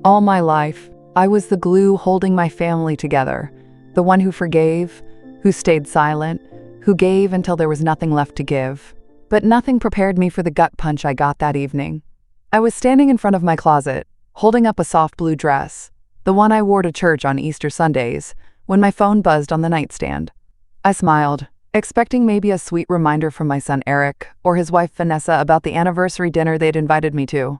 All my life, I was the glue holding my family together, the one who forgave, who stayed silent, who gave until there was nothing left to give. But nothing prepared me for the gut punch I got that evening. I was standing in front of my closet, holding up a soft blue dress, the one I wore to church on Easter Sundays, when my phone buzzed on the nightstand. I smiled, expecting maybe a sweet reminder from my son Eric or his wife Vanessa about the anniversary dinner they'd invited me to.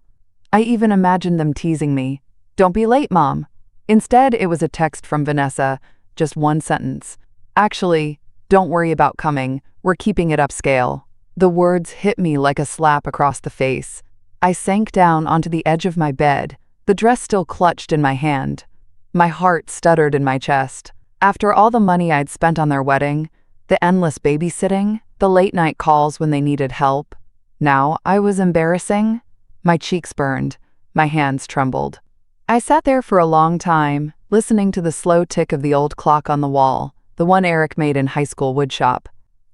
I even imagined them teasing me. "Don't be late, Mom." Instead, it was a text from Vanessa, just one sentence. "Actually, don't worry about coming. We're keeping it upscale." The words hit me like a slap across the face. I sank down onto the edge of my bed, the dress still clutched in my hand. My heart stuttered in my chest. After all the money I'd spent on their wedding, the endless babysitting, the late-night calls when they needed help, now I was embarrassing. My cheeks burned, my hands trembled. I sat there for a long time, listening to the slow tick of the old clock on the wall, the one Eric made in high school woodshop.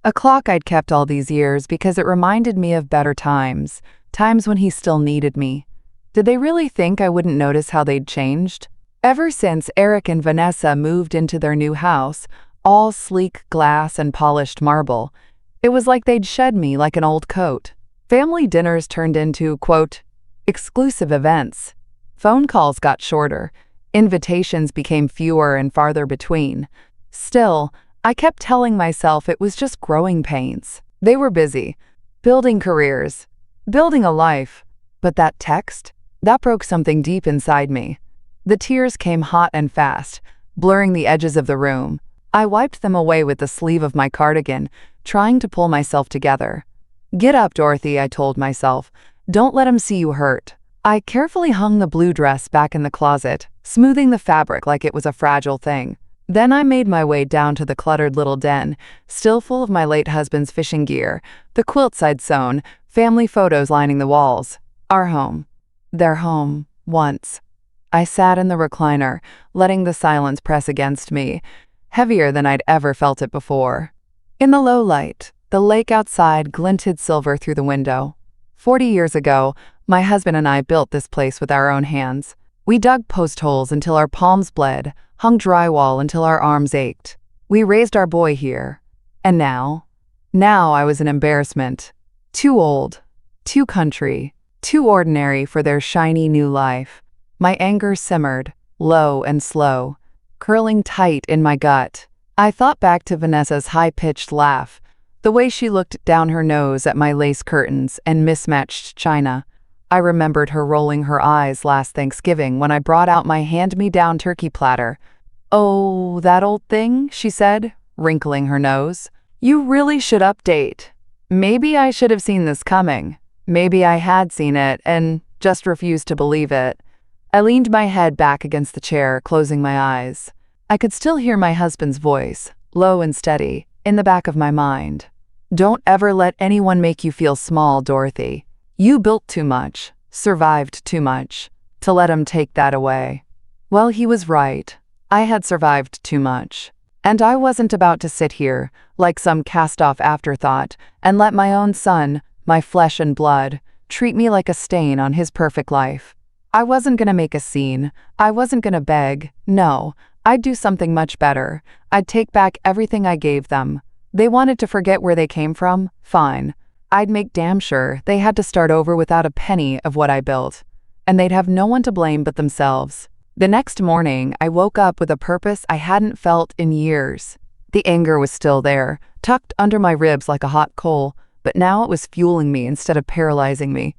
A clock I'd kept all these years because it reminded me of better times, times when he still needed me. Did they really think I wouldn't notice how they'd changed? Ever since Eric and Vanessa moved into their new house, all sleek glass and polished marble, it was like they'd shed me like an old coat. Family dinners turned into, quote, exclusive events. Phone calls got shorter. Invitations became fewer and farther between. Still, I kept telling myself it was just growing pains. They were busy, building careers, building a life. But that text? That broke something deep inside me. The tears came hot and fast, blurring the edges of the room. I wiped them away with the sleeve of my cardigan, trying to pull myself together. "Get up, Dorothy," I told myself. "Don't let him see you hurt." I carefully hung the blue dress back in the closet, smoothing the fabric like it was a fragile thing. Then I made my way down to the cluttered little den, still full of my late husband's fishing gear, the quilts I'd sewn, family photos lining the walls. Our home. Their home, once. I sat in the recliner, letting the silence press against me, heavier than I'd ever felt it before. In the low light, the lake outside glinted silver through the window. 40 years ago, my husband and I built this place with our own hands. We dug post holes until our palms bled, hung drywall until our arms ached. We raised our boy here. And now I was an embarrassment. Too old, too country, too ordinary for their shiny new life. My anger simmered, low and slow, curling tight in my gut. I thought back to Vanessa's high-pitched laugh, the way she looked down her nose at my lace curtains and mismatched china. I remembered her rolling her eyes last Thanksgiving when I brought out my hand-me-down turkey platter. "Oh, that old thing," she said, wrinkling her nose. "You really should update." Maybe I should have seen this coming. Maybe I had seen it and just refused to believe it. I leaned my head back against the chair, closing my eyes. I could still hear my husband's voice, low and steady, in the back of my mind. "Don't ever let anyone make you feel small, Dorothy. You built too much, survived too much, to let him take that away." Well, he was right. I had survived too much. And I wasn't about to sit here, like some cast-off afterthought, and let my own son, my flesh and blood, treat me like a stain on his perfect life. I wasn't gonna make a scene. I wasn't gonna beg. No, I'd do something much better. I'd take back everything I gave them. They wanted to forget where they came from? Fine. I'd make damn sure they had to start over without a penny of what I built. And they'd have no one to blame but themselves. The next morning, I woke up with a purpose I hadn't felt in years. The anger was still there, tucked under my ribs like a hot coal, but now it was fueling me instead of paralyzing me.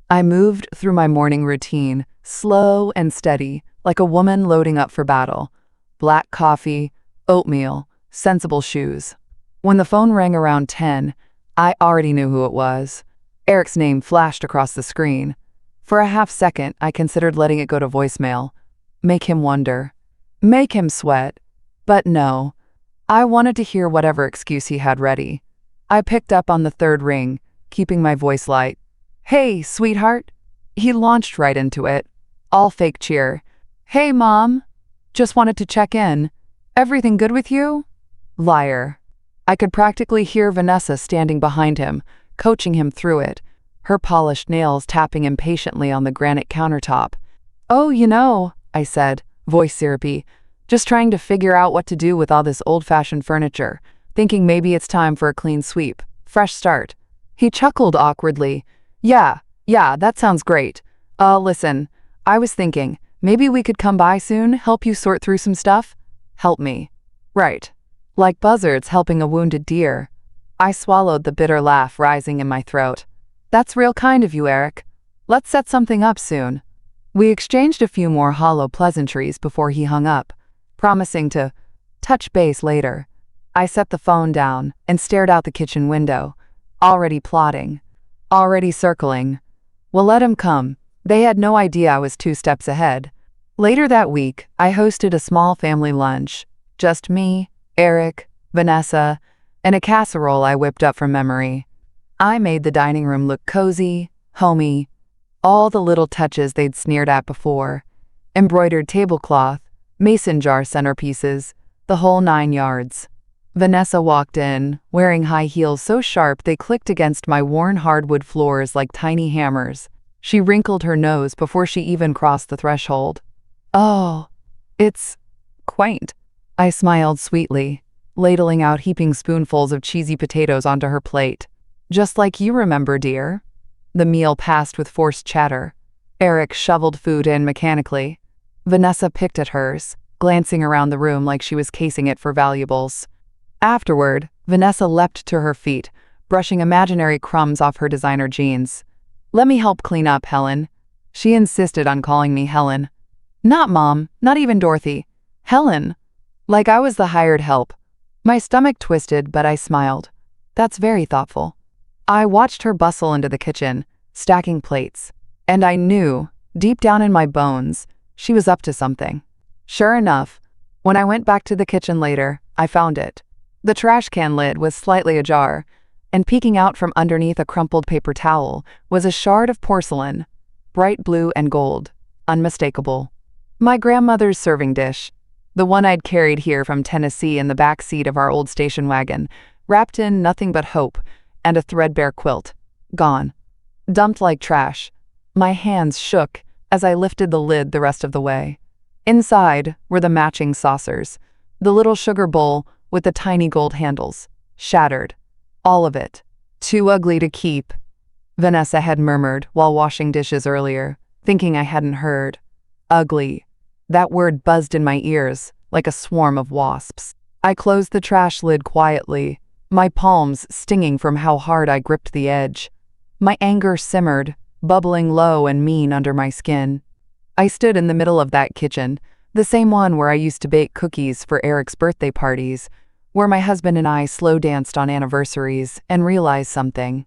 I moved through my morning routine, slow and steady, like a woman loading up for battle. Black coffee, oatmeal, sensible shoes. When the phone rang around 10, I already knew who it was. Eric's name flashed across the screen. For a half second, I considered letting it go to voicemail. Make him wonder. Make him sweat. But no. I wanted to hear whatever excuse he had ready. I picked up on the third ring, keeping my voice light. "Hey, sweetheart." He launched right into it. All fake cheer. "Hey, Mom. Just wanted to check in. Everything good with you?" Liar. I could practically hear Vanessa standing behind him, coaching him through it, her polished nails tapping impatiently on the granite countertop. Oh, I said, voice syrupy, just trying to figure out what to do with all this old-fashioned furniture, thinking maybe it's time for a clean sweep, fresh start. He chuckled awkwardly. Yeah, that sounds great. Listen, I was thinking, maybe we could come by soon, help you sort through some stuff? Help me. Right. Like buzzards helping a wounded deer. I swallowed the bitter laugh rising in my throat. That's real kind of you, Eric. Let's set something up soon. We exchanged a few more hollow pleasantries before he hung up, promising to touch base later. I set the phone down and stared out the kitchen window, already plotting, already circling. Well, let him come. They had no idea I was 2 steps ahead. Later that week, I hosted a small family lunch. Just me, Eric, Vanessa, and a casserole I whipped up from memory. I made the dining room look cozy, homey, all the little touches they'd sneered at before. Embroidered tablecloth, mason jar centerpieces, the whole 9 yards. Vanessa walked in, wearing high heels so sharp they clicked against my worn hardwood floors like tiny hammers. She wrinkled her nose before she even crossed the threshold. Oh, it's quaint. I smiled sweetly, ladling out heaping spoonfuls of cheesy potatoes onto her plate. Just like you remember, dear. The meal passed with forced chatter. Eric shoveled food in mechanically. Vanessa picked at hers, glancing around the room like she was casing it for valuables. Afterward, Vanessa leapt to her feet, brushing imaginary crumbs off her designer jeans. Let me help clean up, Helen. She insisted on calling me Helen. Not Mom, not even Dorothy. Helen. Like I was the hired help. My stomach twisted, but I smiled. That's very thoughtful. I watched her bustle into the kitchen, stacking plates, and I knew, deep down in my bones, she was up to something. Sure enough, when I went back to the kitchen later, I found it. The trash can lid was slightly ajar, and peeking out from underneath a crumpled paper towel was a shard of porcelain, bright blue and gold, unmistakable. My grandmother's serving dish, the one I'd carried here from Tennessee in the back seat of our old station wagon, wrapped in nothing but hope and a threadbare quilt. Gone. Dumped like trash. My hands shook as I lifted the lid the rest of the way. Inside were the matching saucers, the little sugar bowl with the tiny gold handles. Shattered. All of it. Too ugly to keep, Vanessa had murmured while washing dishes earlier, thinking I hadn't heard. Ugly. That word buzzed in my ears like a swarm of wasps. I closed the trash lid quietly, my palms stinging from how hard I gripped the edge. My anger simmered, bubbling low and mean under my skin. I stood in the middle of that kitchen, the same one where I used to bake cookies for Eric's birthday parties, where my husband and I slow danced on anniversaries, and realized something.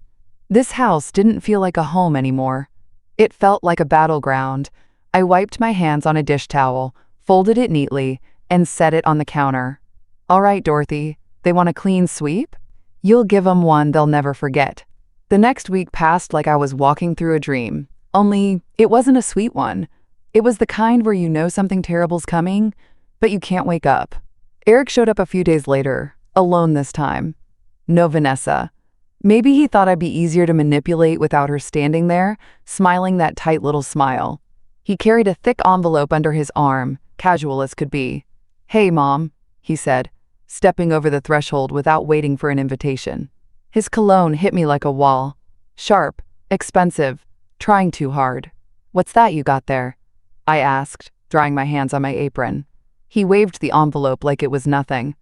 This house didn't feel like a home anymore. It felt like a battleground. I wiped my hands on a dish towel, folded it neatly, and set it on the counter. All right, Dorothy, they want a clean sweep? You'll give 'em one they'll never forget. The next week passed like I was walking through a dream, only it wasn't a sweet one. It was the kind where you know something terrible's coming, but you can't wake up. Eric showed up a few days later, alone this time. No Vanessa. Maybe he thought I'd be easier to manipulate without her standing there, smiling that tight little smile. He carried a thick envelope under his arm, casual as could be. Hey, Mom, he said, stepping over the threshold without waiting for an invitation. His cologne hit me like a wall. Sharp, expensive, trying too hard. What's that you got there? I asked, drying my hands on my apron. He waved the envelope like it was nothing.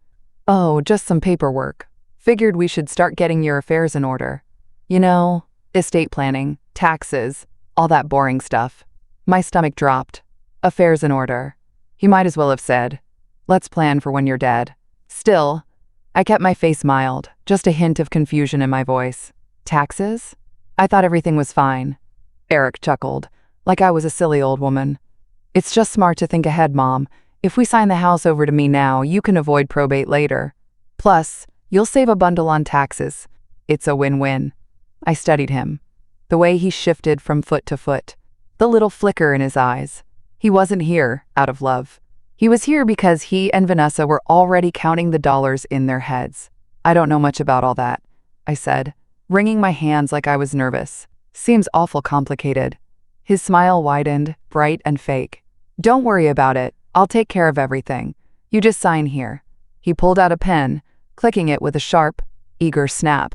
Oh, just some paperwork. Figured we should start getting your affairs in order. You know, estate planning, taxes, all that boring stuff. My stomach dropped. Affairs in order. He might as well have said, let's plan for when you're dead. Still, I kept my face mild, just a hint of confusion in my voice. Taxes? I thought everything was fine. Eric chuckled, like I was a silly old woman. It's just smart to think ahead, Mom. If we sign the house over to me now, you can avoid probate later. Plus, you'll save a bundle on taxes. It's a win-win. I studied him. The way he shifted from foot to foot. The little flicker in his eyes. He wasn't here out of love. He was here because he and Vanessa were already counting the dollars in their heads. I don't know much about all that, I said, wringing my hands like I was nervous. Seems awful complicated. His smile widened, bright and fake. "Don't worry about it. I'll take care of everything. You just sign here." He pulled out a pen, clicking it with a sharp, eager snap.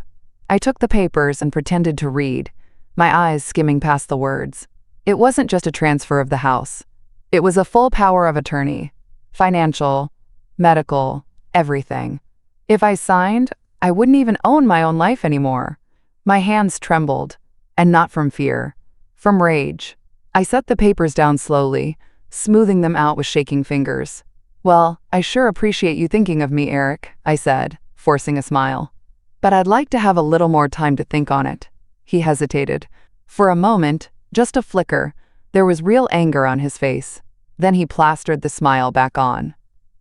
I took the papers and pretended to read, my eyes skimming past the words. It wasn't just a transfer of the house. It was a full power of attorney. Financial, medical, everything. If I signed, I wouldn't even own my own life anymore. My hands trembled, and not from fear, from rage. I set the papers down slowly, smoothing them out with shaking fingers. "Well, I sure appreciate you thinking of me, Eric," I said, forcing a smile. "But I'd like to have a little more time to think on it." He hesitated. For a moment, just a flicker, there was real anger on his face. Then he plastered the smile back on.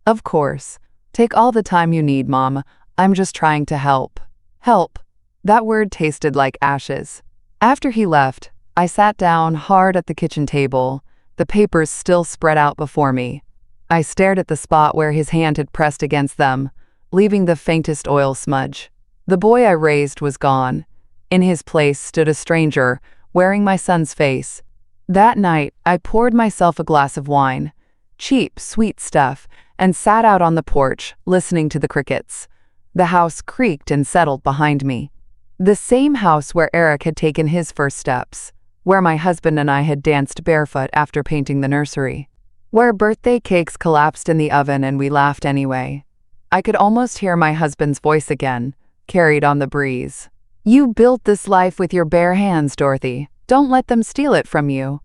"Of course. Take all the time you need, Mom. I'm just trying to help." Help. That word tasted like ashes. After he left, I sat down hard at the kitchen table, the papers still spread out before me. I stared at the spot where his hand had pressed against them, leaving the faintest oil smudge. The boy I raised was gone. In his place stood a stranger, wearing my son's face. That night, I poured myself a glass of wine, cheap, sweet stuff, and sat out on the porch, listening to the crickets. The house creaked and settled behind me. The same house where Eric had taken his first steps, where my husband and I had danced barefoot after painting the nursery, where birthday cakes collapsed in the oven and we laughed anyway. I could almost hear my husband's voice again, carried on the breeze. "You built this life with your bare hands, Dorothy. Don't let them steal it from you."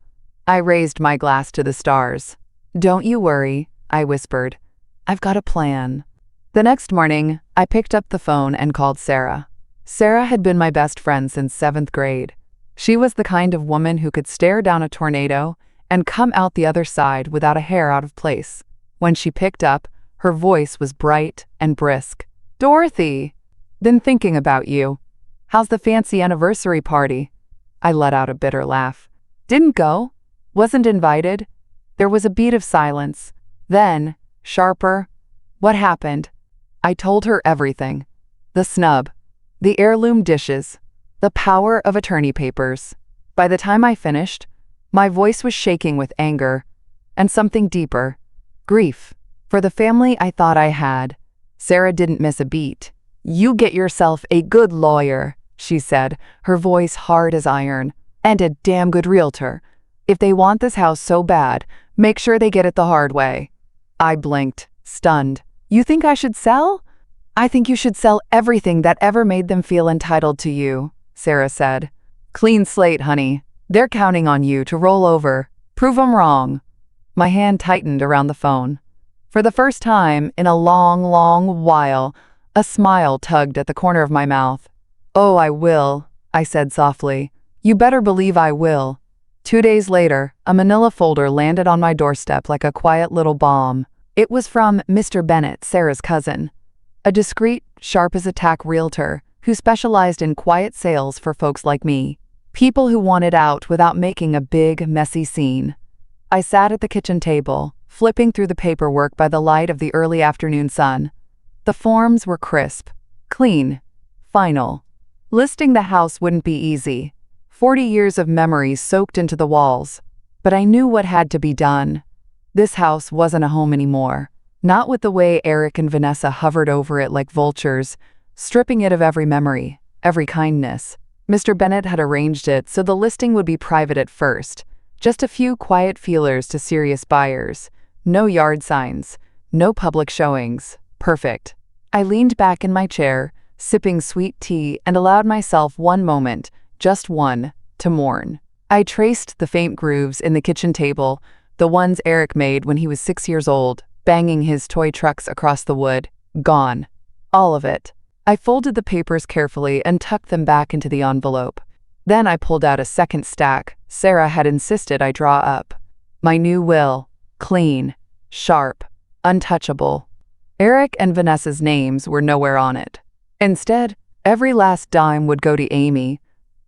I raised my glass to the stars. "Don't you worry," I whispered. "I've got a plan." The next morning, I picked up the phone and called Sarah. Sarah had been my best friend since 7th grade. She was the kind of woman who could stare down a tornado and come out the other side without a hair out of place. When she picked up, her voice was bright and brisk. "Dorothy, been thinking about you. How's the fancy anniversary party?" I let out a bitter laugh. "Didn't go. Wasn't invited." There was a beat of silence. Then, sharper, "What happened?" I told her everything. The snub, the heirloom dishes, the power of attorney papers. By the time I finished, my voice was shaking with anger and something deeper, grief, for the family I thought I had. Sarah didn't miss a beat. "You get yourself a good lawyer," she said, her voice hard as iron, "and a damn good realtor. If they want this house so bad, make sure they get it the hard way." I blinked, stunned. "You think I should sell?" "I think you should sell everything that ever made them feel entitled to you," Sarah said. "Clean slate, honey. They're counting on you to roll over. Prove 'em wrong." My hand tightened around the phone. For the first time in a long, long while, a smile tugged at the corner of my mouth. "Oh, I will," I said softly. "You better believe I will." 2 days later, a manila folder landed on my doorstep like a quiet little bomb. It was from Mr. Bennett, Sarah's cousin, a discreet, sharp-as-a-tack realtor who specialized in quiet sales for folks like me, people who wanted out without making a big, messy scene. I sat at the kitchen table, flipping through the paperwork by the light of the early afternoon sun. The forms were crisp, clean, final. Listing the house wouldn't be easy. 40 years of memories soaked into the walls. But I knew what had to be done. This house wasn't a home anymore. Not with the way Eric and Vanessa hovered over it like vultures, stripping it of every memory, every kindness. Mr. Bennett had arranged it so the listing would be private at first. Just a few quiet feelers to serious buyers. No yard signs. No public showings. Perfect. I leaned back in my chair, sipping sweet tea, and allowed myself one moment, just one, to mourn. I traced the faint grooves in the kitchen table, the ones Eric made when he was 6 years old, banging his toy trucks across the wood. Gone. All of it. I folded the papers carefully and tucked them back into the envelope. Then I pulled out a second stack Sarah had insisted I draw up. My new will. Clean. Sharp. Untouchable. Eric and Vanessa's names were nowhere on it. Instead, every last dime would go to Amy,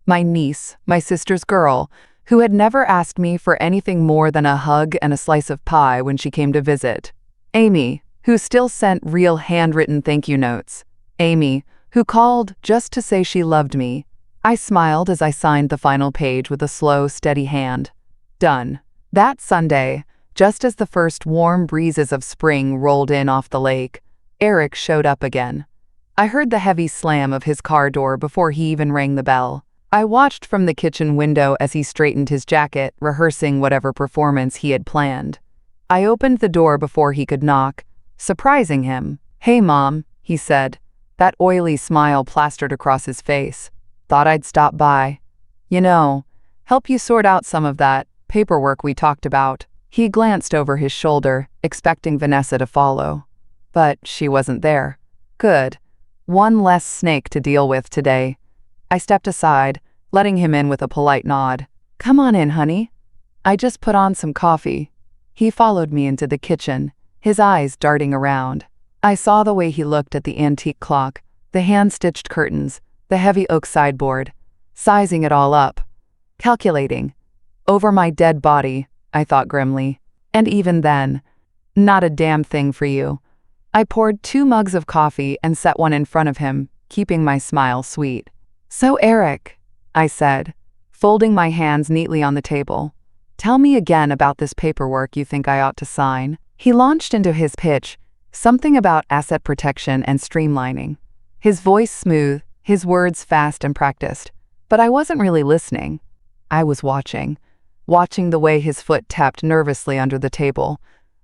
my niece, my sister's girl, who had never asked me for anything more than a hug and a slice of pie when she came to visit. Amy, who still sent real handwritten thank you notes. Amy, who called just to say she loved me. I smiled as I signed the final page with a slow, steady hand. Done. That Sunday, just as the first warm breezes of spring rolled in off the lake, Eric showed up again. I heard the heavy slam of his car door before he even rang the bell. I watched from the kitchen window as he straightened his jacket, rehearsing whatever performance he had planned. I opened the door before he could knock, surprising him. "Hey, Mom," he said. That oily smile plastered across his face. "Thought I'd stop by. Help you sort out some of that paperwork we talked about." He glanced over his shoulder, expecting Vanessa to follow. But she wasn't there. Good. One less snake to deal with today. I stepped aside, letting him in with a polite nod. "Come on in, honey. I just put on some coffee." He followed me into the kitchen, his eyes darting around. I saw the way he looked at the antique clock, the hand-stitched curtains, the heavy oak sideboard, sizing it all up. Calculating. Over my dead body, I thought grimly. And even then, not a damn thing for you. I poured 2 mugs of coffee and set one in front of him, keeping my smile sweet. "So Eric," I said, folding my hands neatly on the table, "tell me again about this paperwork you think I ought to sign." He launched into his pitch, something about asset protection and streamlining. His voice smooth, his words fast and practiced. But I wasn't really listening. I was watching the way his foot tapped nervously under the table,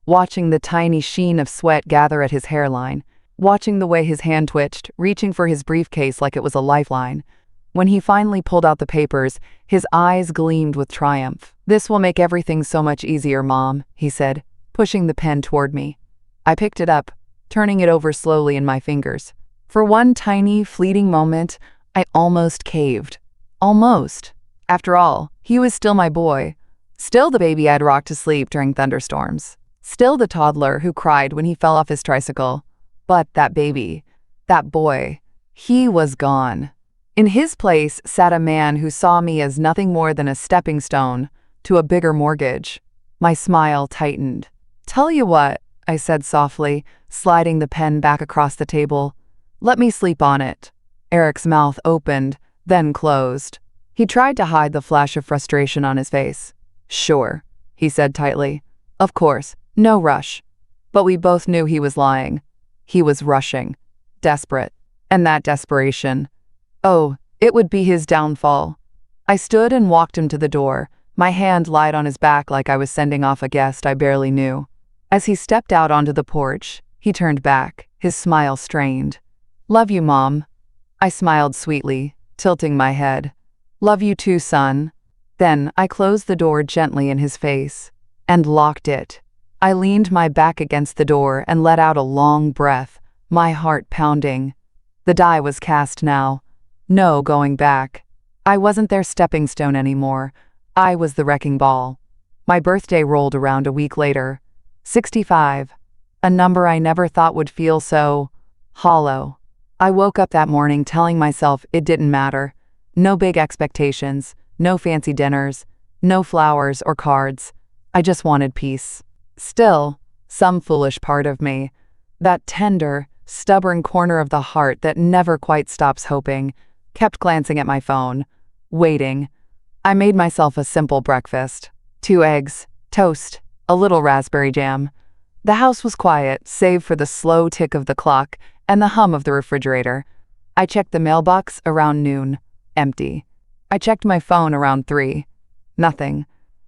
watching the tiny sheen of sweat gather at his hairline, watching the way his hand twitched, reaching for his briefcase like it was a lifeline. When he finally pulled out the papers, his eyes gleamed with triumph. "This will make everything so much easier, Mom," he said, pushing the pen toward me. I picked it up, turning it over slowly in my fingers. For one tiny, fleeting moment, I almost caved. Almost. After all, he was still my boy. Still the baby I'd rocked to sleep during thunderstorms. Still the toddler who cried when he fell off his tricycle. But that baby, that boy, he was gone. In his place sat a man who saw me as nothing more than a stepping stone to a bigger mortgage. My smile tightened. "Tell you what," I said softly, sliding the pen back across the table. "Let me sleep on it." Eric's mouth opened, then closed. He tried to hide the flash of frustration on his face. "Sure," he said tightly. "Of course, no rush." But we both knew he was lying. He was rushing. Desperate. And that desperation. Oh, it would be his downfall. I stood and walked him to the door, my hand light on his back like I was sending off a guest I barely knew. As he stepped out onto the porch, he turned back, his smile strained. "Love you, Mom." I smiled sweetly, tilting my head. "Love you too, son." Then I closed the door gently in his face and locked it. I leaned my back against the door and let out a long breath, my heart pounding. The die was cast now. No going back. I wasn't their stepping stone anymore. I was the wrecking ball. My birthday rolled around a week later. 65. A number I never thought would feel so hollow. I woke up that morning telling myself it didn't matter. No big expectations, no fancy dinners, no flowers or cards. I just wanted peace. Still, some foolish part of me, that tender, stubborn corner of the heart that never quite stops hoping, kept glancing at my phone, waiting. I made myself a simple breakfast. 2 eggs, toast, a little raspberry jam. The house was quiet, save for the slow tick of the clock and the hum of the refrigerator. I checked the mailbox around noon. Empty. I checked my phone around 3. Nothing.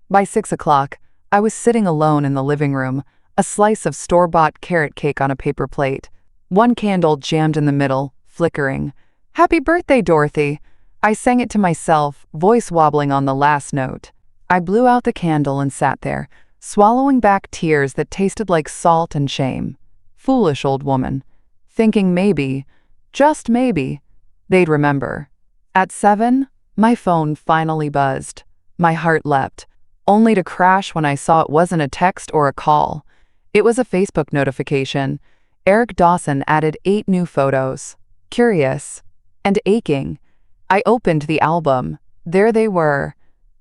By 6 o'clock, I was sitting alone in the living room, a slice of store-bought carrot cake on a paper plate. One candle jammed in the middle, flickering. "Happy birthday, Dorothy." I sang it to myself, voice wobbling on the last note. I blew out the candle and sat there, swallowing back tears that tasted like salt and shame. Foolish old woman. Thinking maybe, just maybe, they'd remember. At 7, my phone finally buzzed. My heart leapt, only to crash when I saw it wasn't a text or a call. It was a Facebook notification. Eric Dawson added 8 new photos. Curious. And aching. I opened the album. There they were.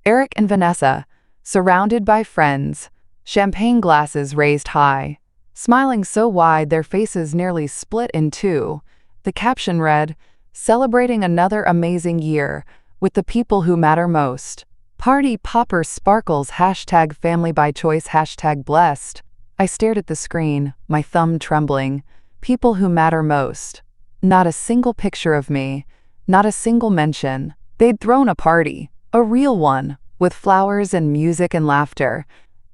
Eric and Vanessa, surrounded by friends, champagne glasses raised high, smiling so wide their faces nearly split in two. The caption read, "Celebrating another amazing year with the people who matter most." Party popper sparkles, hashtag family by choice, hashtag blessed. I stared at the screen, my thumb trembling. People who matter most. Not a single picture of me. Not a single mention. They'd thrown a party. A real one. With flowers and music and laughter.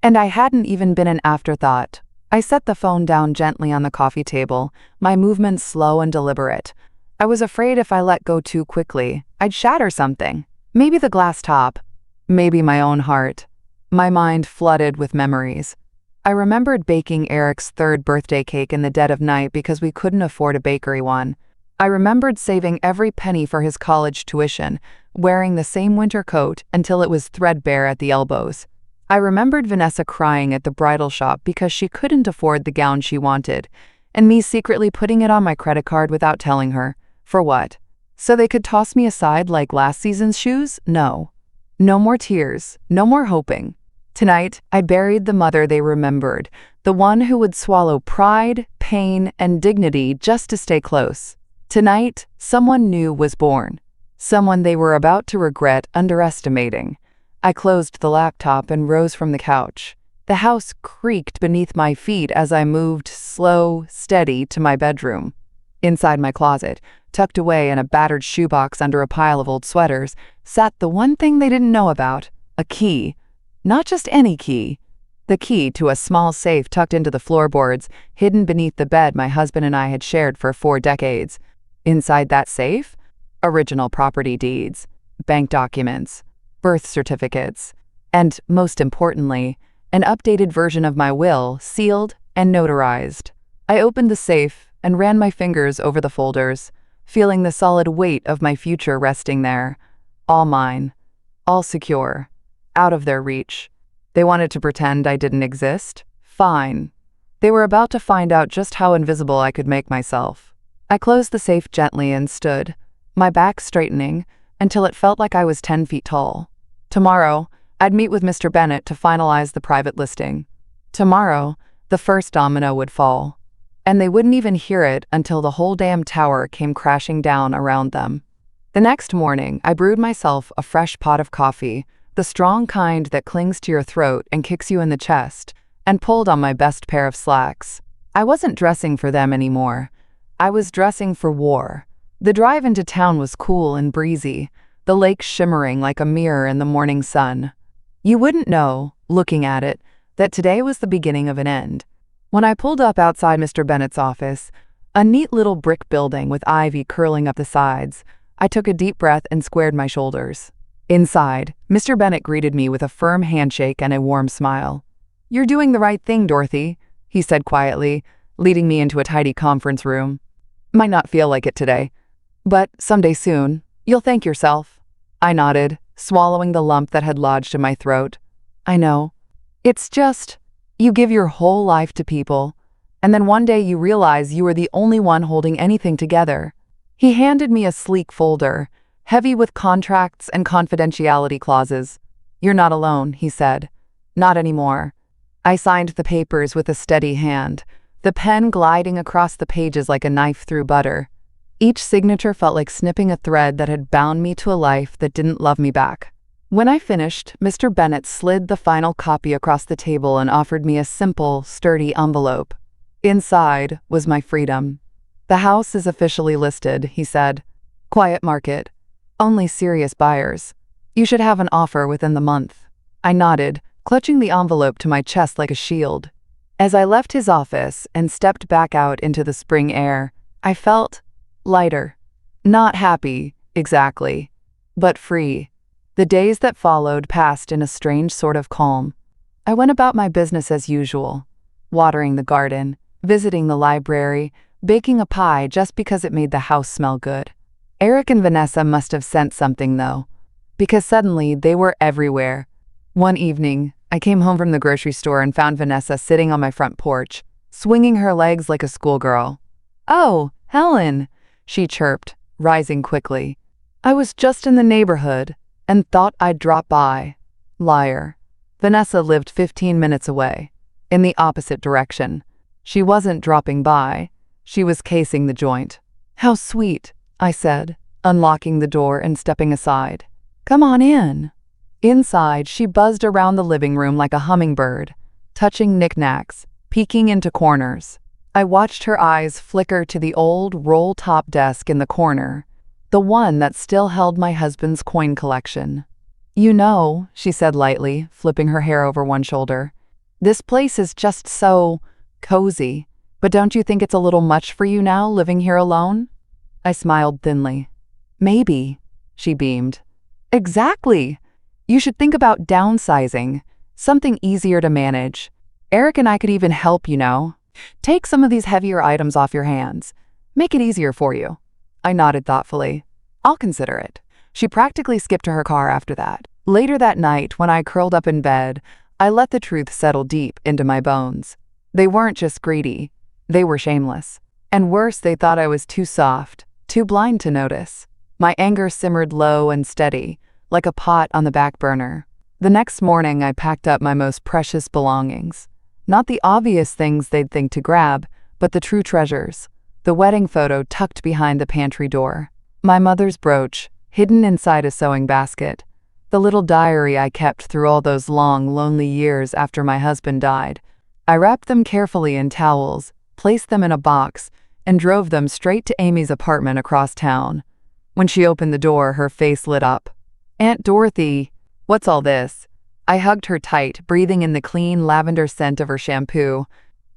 And I hadn't even been an afterthought. I set the phone down gently on the coffee table, my movements slow and deliberate. I was afraid if I let go too quickly, I'd shatter something. Maybe the glass top. Maybe my own heart. My mind flooded with memories. I remembered baking Eric's 3rd birthday cake in the dead of night because we couldn't afford a bakery one. I remembered saving every penny for his college tuition, wearing the same winter coat until it was threadbare at the elbows. I remembered Vanessa crying at the bridal shop because she couldn't afford the gown she wanted, and me secretly putting it on my credit card without telling her. For what? So they could toss me aside like last season's shoes? No. No more tears, no more hoping. Tonight, I buried the mother they remembered, the one who would swallow pride, pain, and dignity just to stay close. Tonight, someone new was born. Someone they were about to regret underestimating. I closed the laptop and rose from the couch. The house creaked beneath my feet as I moved slow, steady to my bedroom. Inside my closet, tucked away in a battered shoebox under a pile of old sweaters, sat the one thing they didn't know about, a key. Not just any key. The key to a small safe tucked into the floorboards, hidden beneath the bed my husband and I had shared for 4 decades. Inside that safe, original property deeds, bank documents, birth certificates, and, most importantly, an updated version of my will, sealed and notarized. I opened the safe and ran my fingers over the folders, feeling the solid weight of my future resting there. All mine. All secure. Out of their reach. They wanted to pretend I didn't exist? Fine. They were about to find out just how invisible I could make myself. I closed the safe gently and stood, my back straightening, until it felt like I was 10 feet tall. Tomorrow, I'd meet with Mr. Bennett to finalize the private listing. Tomorrow, the first domino would fall. And they wouldn't even hear it until the whole damn tower came crashing down around them. The next morning, I brewed myself a fresh pot of coffee, the strong kind that clings to your throat and kicks you in the chest, and pulled on my best pair of slacks. I wasn't dressing for them anymore. I was dressing for war. The drive into town was cool and breezy, the lake shimmering like a mirror in the morning sun. You wouldn't know, looking at it, that today was the beginning of an end. When I pulled up outside Mr. Bennett's office, a neat little brick building with ivy curling up the sides, I took a deep breath and squared my shoulders. Inside, Mr. Bennett greeted me with a firm handshake and a warm smile. "You're doing the right thing, Dorothy," he said quietly, leading me into a tidy conference room. "Might not feel like it today, but someday soon, you'll thank yourself." I nodded, swallowing the lump that had lodged in my throat. "I know. It's just, you give your whole life to people, and then one day you realize you are the only one holding anything together." He handed me a sleek folder, heavy with contracts and confidentiality clauses. "You're not alone," he said. "Not anymore." I signed the papers with a steady hand, the pen gliding across the pages like a knife through butter. Each signature felt like snipping a thread that had bound me to a life that didn't love me back. When I finished, Mr. Bennett slid the final copy across the table and offered me a simple, sturdy envelope. Inside was my freedom. "The house is officially listed," he said. "Quiet market. Only serious buyers. You should have an offer within the month." I nodded, clutching the envelope to my chest like a shield. As I left his office and stepped back out into the spring air, I felt lighter. Not happy, exactly, but free. The days that followed passed in a strange sort of calm. I went about my business as usual, watering the garden, visiting the library, baking a pie just because it made the house smell good. Eric and Vanessa must have sensed something, though, because suddenly they were everywhere. One evening, I came home from the grocery store and found Vanessa sitting on my front porch, swinging her legs like a schoolgirl. "Oh, Helen," she chirped, rising quickly. "I was just in the neighborhood and thought I'd drop by." Liar. Vanessa lived 15 minutes away, in the opposite direction. She wasn't dropping by. She was casing the joint. "How sweet," I said, unlocking the door and stepping aside. "Come on in." Inside, she buzzed around the living room like a hummingbird, touching knickknacks, peeking into corners. I watched her eyes flicker to the old roll-top desk in the corner, the one that still held my husband's coin collection. "You know," she said lightly, flipping her hair over one shoulder, "this place is just so cozy. But don't you think it's a little much for you now, living here alone?" I smiled thinly. "Maybe," she beamed. "Exactly! You should think about downsizing, something easier to manage. Eric and I could even help, you know. Take some of these heavier items off your hands. Make it easier for you." I nodded thoughtfully. "I'll consider it." She practically skipped to her car after that. Later that night, when I curled up in bed, I let the truth settle deep into my bones. They weren't just greedy. They were shameless. And worse, they thought I was too soft, too blind to notice. My anger simmered low and steady, like a pot on the back burner. The next morning, I packed up my most precious belongings. Not the obvious things they'd think to grab, but the true treasures. The wedding photo tucked behind the pantry door. My mother's brooch, hidden inside a sewing basket. The little diary I kept through all those long, lonely years after my husband died. I wrapped them carefully in towels, placed them in a box, and drove them straight to Amy's apartment across town. When she opened the door, her face lit up. "Aunt Dorothy, what's all this?" I hugged her tight, breathing in the clean lavender scent of her shampoo.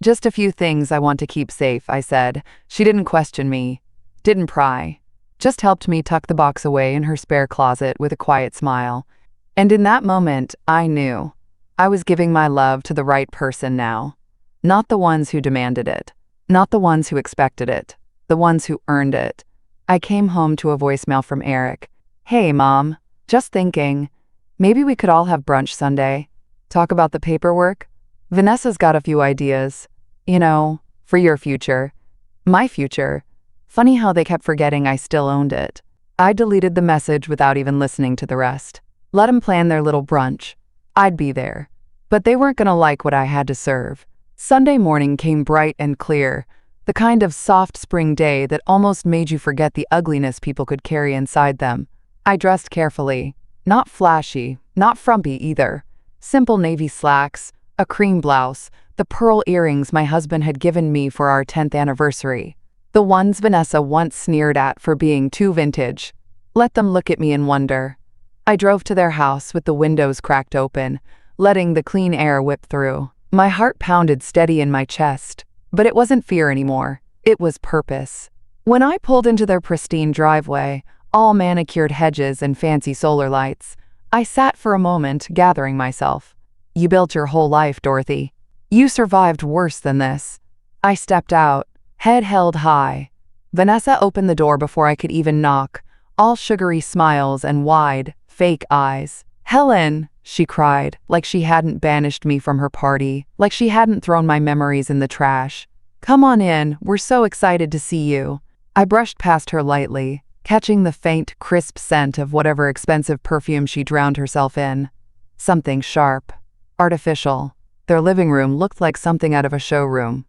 "Just a few things I want to keep safe," I said. She didn't question me, didn't pry, just helped me tuck the box away in her spare closet with a quiet smile. And in that moment, I knew I was giving my love to the right person now. Not the ones who demanded it, not the ones who expected it, the ones who earned it. I came home to a voicemail from Eric. "Hey, Mom, just thinking, maybe we could all have brunch Sunday. Talk about the paperwork? Vanessa's got a few ideas. You know, for your future. My future." Funny how they kept forgetting I still owned it. I deleted the message without even listening to the rest. Let them plan their little brunch. I'd be there. But they weren't gonna like what I had to serve. Sunday morning came bright and clear, the kind of soft spring day that almost made you forget the ugliness people could carry inside them. I dressed carefully. Not flashy, not frumpy either. Simple navy slacks, a cream blouse, the pearl earrings my husband had given me for our 10th anniversary. The ones Vanessa once sneered at for being too vintage. Let them look at me in wonder. I drove to their house with the windows cracked open, letting the clean air whip through. My heart pounded steady in my chest, but it wasn't fear anymore. It was purpose. When I pulled into their pristine driveway, all manicured hedges and fancy solar lights, I sat for a moment, gathering myself. "You built your whole life, Dorothy. You survived worse than this." I stepped out, head held high. Vanessa opened the door before I could even knock, all sugary smiles and wide, fake eyes. "Helen!" she cried, like she hadn't banished me from her party, like she hadn't thrown my memories in the trash. "Come on in, we're so excited to see you." I brushed past her lightly, catching the faint, crisp scent of whatever expensive perfume she drowned herself in. Something sharp, artificial. Their living room looked like something out of a showroom.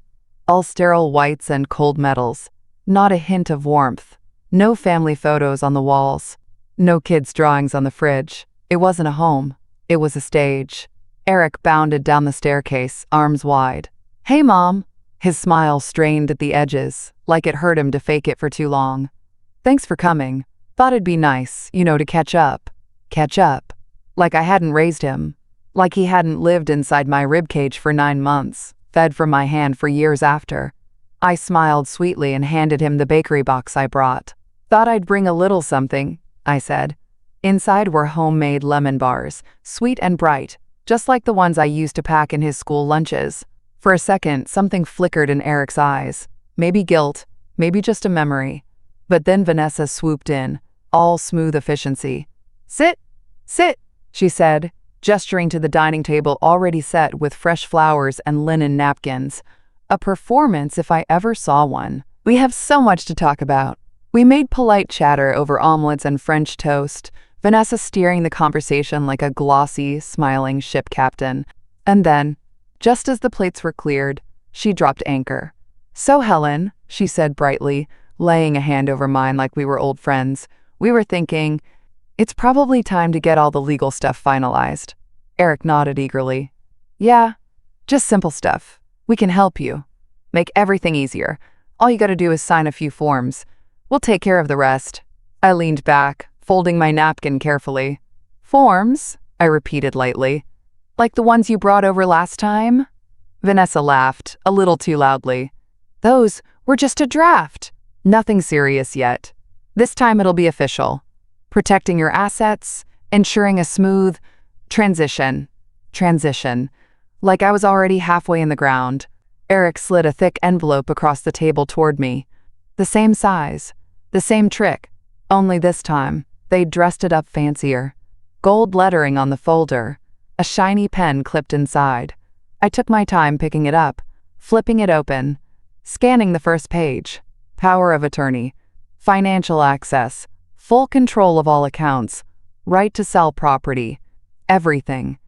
All sterile whites and cold metals. Not a hint of warmth. No family photos on the walls. No kids' drawings on the fridge. It wasn't a home. It was a stage. Eric bounded down the staircase, arms wide. "Hey, Mom." His smile strained at the edges, like it hurt him to fake it for too long. "Thanks for coming. Thought it'd be nice, you know, to catch up." Catch up. Like I hadn't raised him. Like he hadn't lived inside my ribcage for 9 months, fed from my hand for years after. I smiled sweetly and handed him the bakery box I brought. "Thought I'd bring a little something," I said. Inside were homemade lemon bars, sweet and bright, just like the ones I used to pack in his school lunches. For a second, something flickered in Eric's eyes. Maybe guilt, maybe just a memory. But then Vanessa swooped in, all smooth efficiency. "Sit, sit," she said, gesturing to the dining table already set with fresh flowers and linen napkins. A performance if I ever saw one. "We have so much to talk about." We made polite chatter over omelets and French toast, Vanessa steering the conversation like a glossy, smiling ship captain. And then, just as the plates were cleared, she dropped anchor. "So, Helen," she said brightly, laying a hand over mine like we were old friends, "we were thinking, It's probably time to get all the legal stuff finalized. Eric nodded eagerly. Yeah, just simple stuff. We can help you. Make everything easier. All you gotta do is sign a few forms. We'll take care of the rest. I leaned back, folding my napkin carefully. Forms? I repeated lightly. Like the ones you brought over last time? Vanessa laughed, a little too loudly. Those were just a draft. Nothing serious yet. This time it'll be official. Protecting your assets, ensuring a smooth transition. Like I was already halfway in the ground. Eric slid a thick envelope across the table toward me. The same size, the same trick, only this time they'd dressed it up fancier. Gold lettering on the folder, a shiny pen clipped inside. I took my time picking it up, flipping it open, scanning the first page. Power of attorney, financial access, full control of all accounts, right to sell property, everything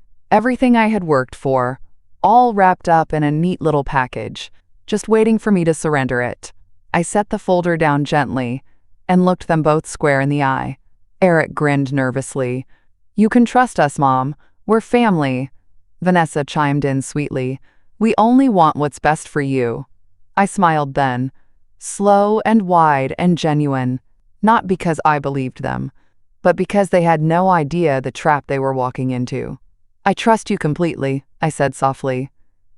I had worked for, all wrapped up in a neat little package, just waiting for me to surrender it. I set the folder down gently and looked them both square in the eye. Eric grinned nervously. You can trust us, Mom. We're family. Vanessa chimed in sweetly. We only want what's best for you. I smiled then, slow and wide and genuine, not because I believed them, but because they had no idea the trap they were walking into. I trust you completely, I said softly.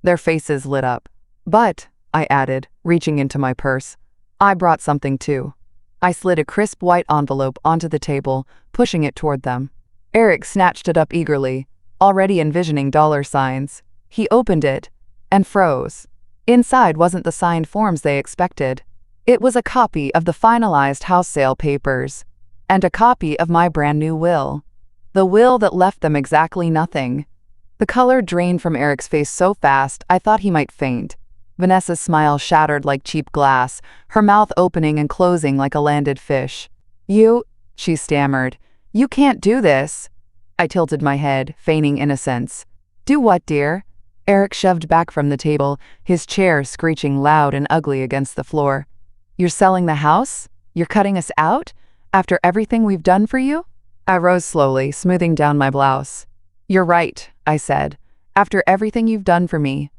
Their faces lit up. But, I added, reaching into my purse, I brought something too. I slid a crisp white envelope onto the table, pushing it toward them. Eric snatched it up eagerly, already envisioning dollar signs. He opened it and froze. Inside wasn't the signed forms they expected. It was a copy of the finalized house sale papers and a copy of my brand new will. The will that left them exactly nothing. The color drained from Eric's face so fast I thought he might faint. Vanessa's smile shattered like cheap glass, her mouth opening and closing like a landed fish. You, she stammered. You can't do this. I tilted my head, feigning innocence. Do what, dear? Eric shoved back from the table, his chair screeching loud and ugly against the floor. You're selling the house? You're cutting us out? After everything we've done for you? I rose slowly, smoothing down my blouse. You're right, I said. After everything you've done for me.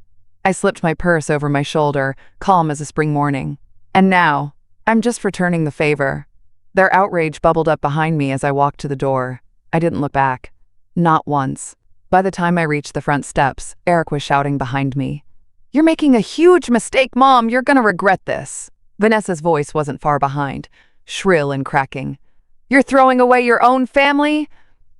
I slipped my purse over my shoulder, calm as a spring morning. And now, I'm just returning the favor. Their outrage bubbled up behind me as I walked to the door. I didn't look back. Not once. By the time I reached the front steps, Eric was shouting behind me. You're making a huge mistake, Mom. You're gonna regret this. Vanessa's voice wasn't far behind, shrill and cracking. You're throwing away your own family?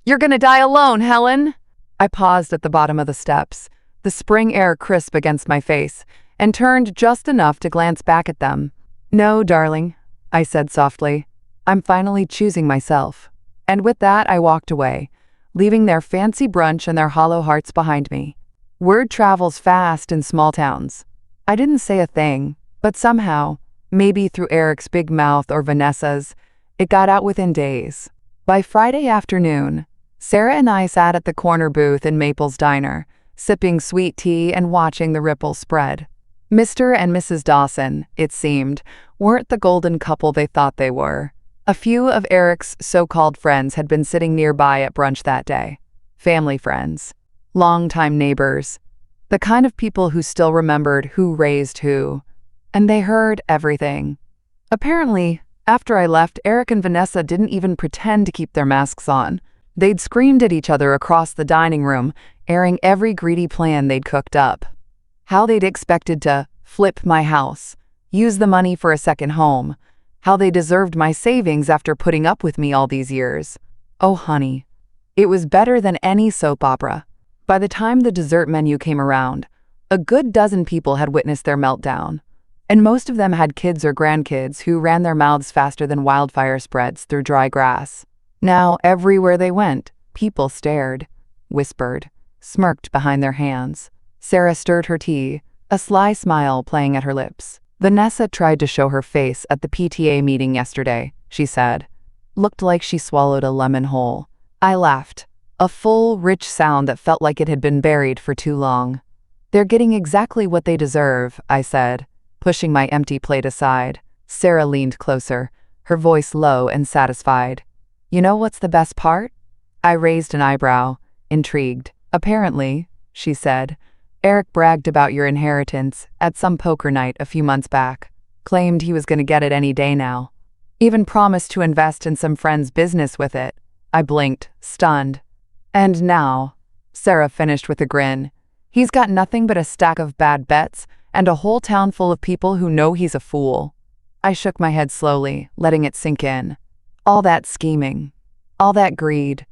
You're gonna die alone, Helen. I paused at the bottom of the steps, the spring air crisp against my face, and turned just enough to glance back at them. No, darling, I said softly. I'm finally choosing myself. And with that, I walked away, leaving their fancy brunch and their hollow hearts behind me. Word travels fast in small towns. I didn't say a thing, but somehow, maybe through Eric's big mouth or Vanessa's, it got out within days. By Friday afternoon, Sarah and I sat at the corner booth in Maple's diner, sipping sweet tea and watching the ripples spread. Mr. and Mrs. Dawson, it seemed, weren't the golden couple they thought they were. A few of Eric's so-called friends had been sitting nearby at brunch that day. Family friends. Longtime neighbors. The kind of people who still remembered who raised who. And they heard everything. Apparently, after I left, Eric and Vanessa didn't even pretend to keep their masks on. They'd screamed at each other across the dining room, airing every greedy plan they'd cooked up. How they'd expected to flip my house, use the money for a second home, how they deserved my savings after putting up with me all these years. Oh, honey, it was better than any soap opera. By the time the dessert menu came around, a good dozen people had witnessed their meltdown, and most of them had kids or grandkids who ran their mouths faster than wildfire spreads through dry grass. Now, everywhere they went, people stared, whispered, smirked behind their hands. Sarah stirred her tea, a sly smile playing at her lips. Vanessa tried to show her face at the PTA meeting yesterday, she said. Looked like she swallowed a lemon whole. I laughed, a full, rich sound that felt like it had been buried for too long. They're getting exactly what they deserve, I said, pushing my empty plate aside. Sarah leaned closer, her voice low and satisfied. You know what's the best part? I raised an eyebrow, intrigued. Apparently, she said, Eric bragged about your inheritance at some poker night a few months back. Claimed he was going to get it any day now. Even promised to invest in some friend's business with it. I blinked, stunned. And now, Sarah finished with a grin. He's got nothing but a stack of bad bets and a whole town full of people who know he's a fool. I shook my head slowly, letting it sink in. All that scheming. All that greed.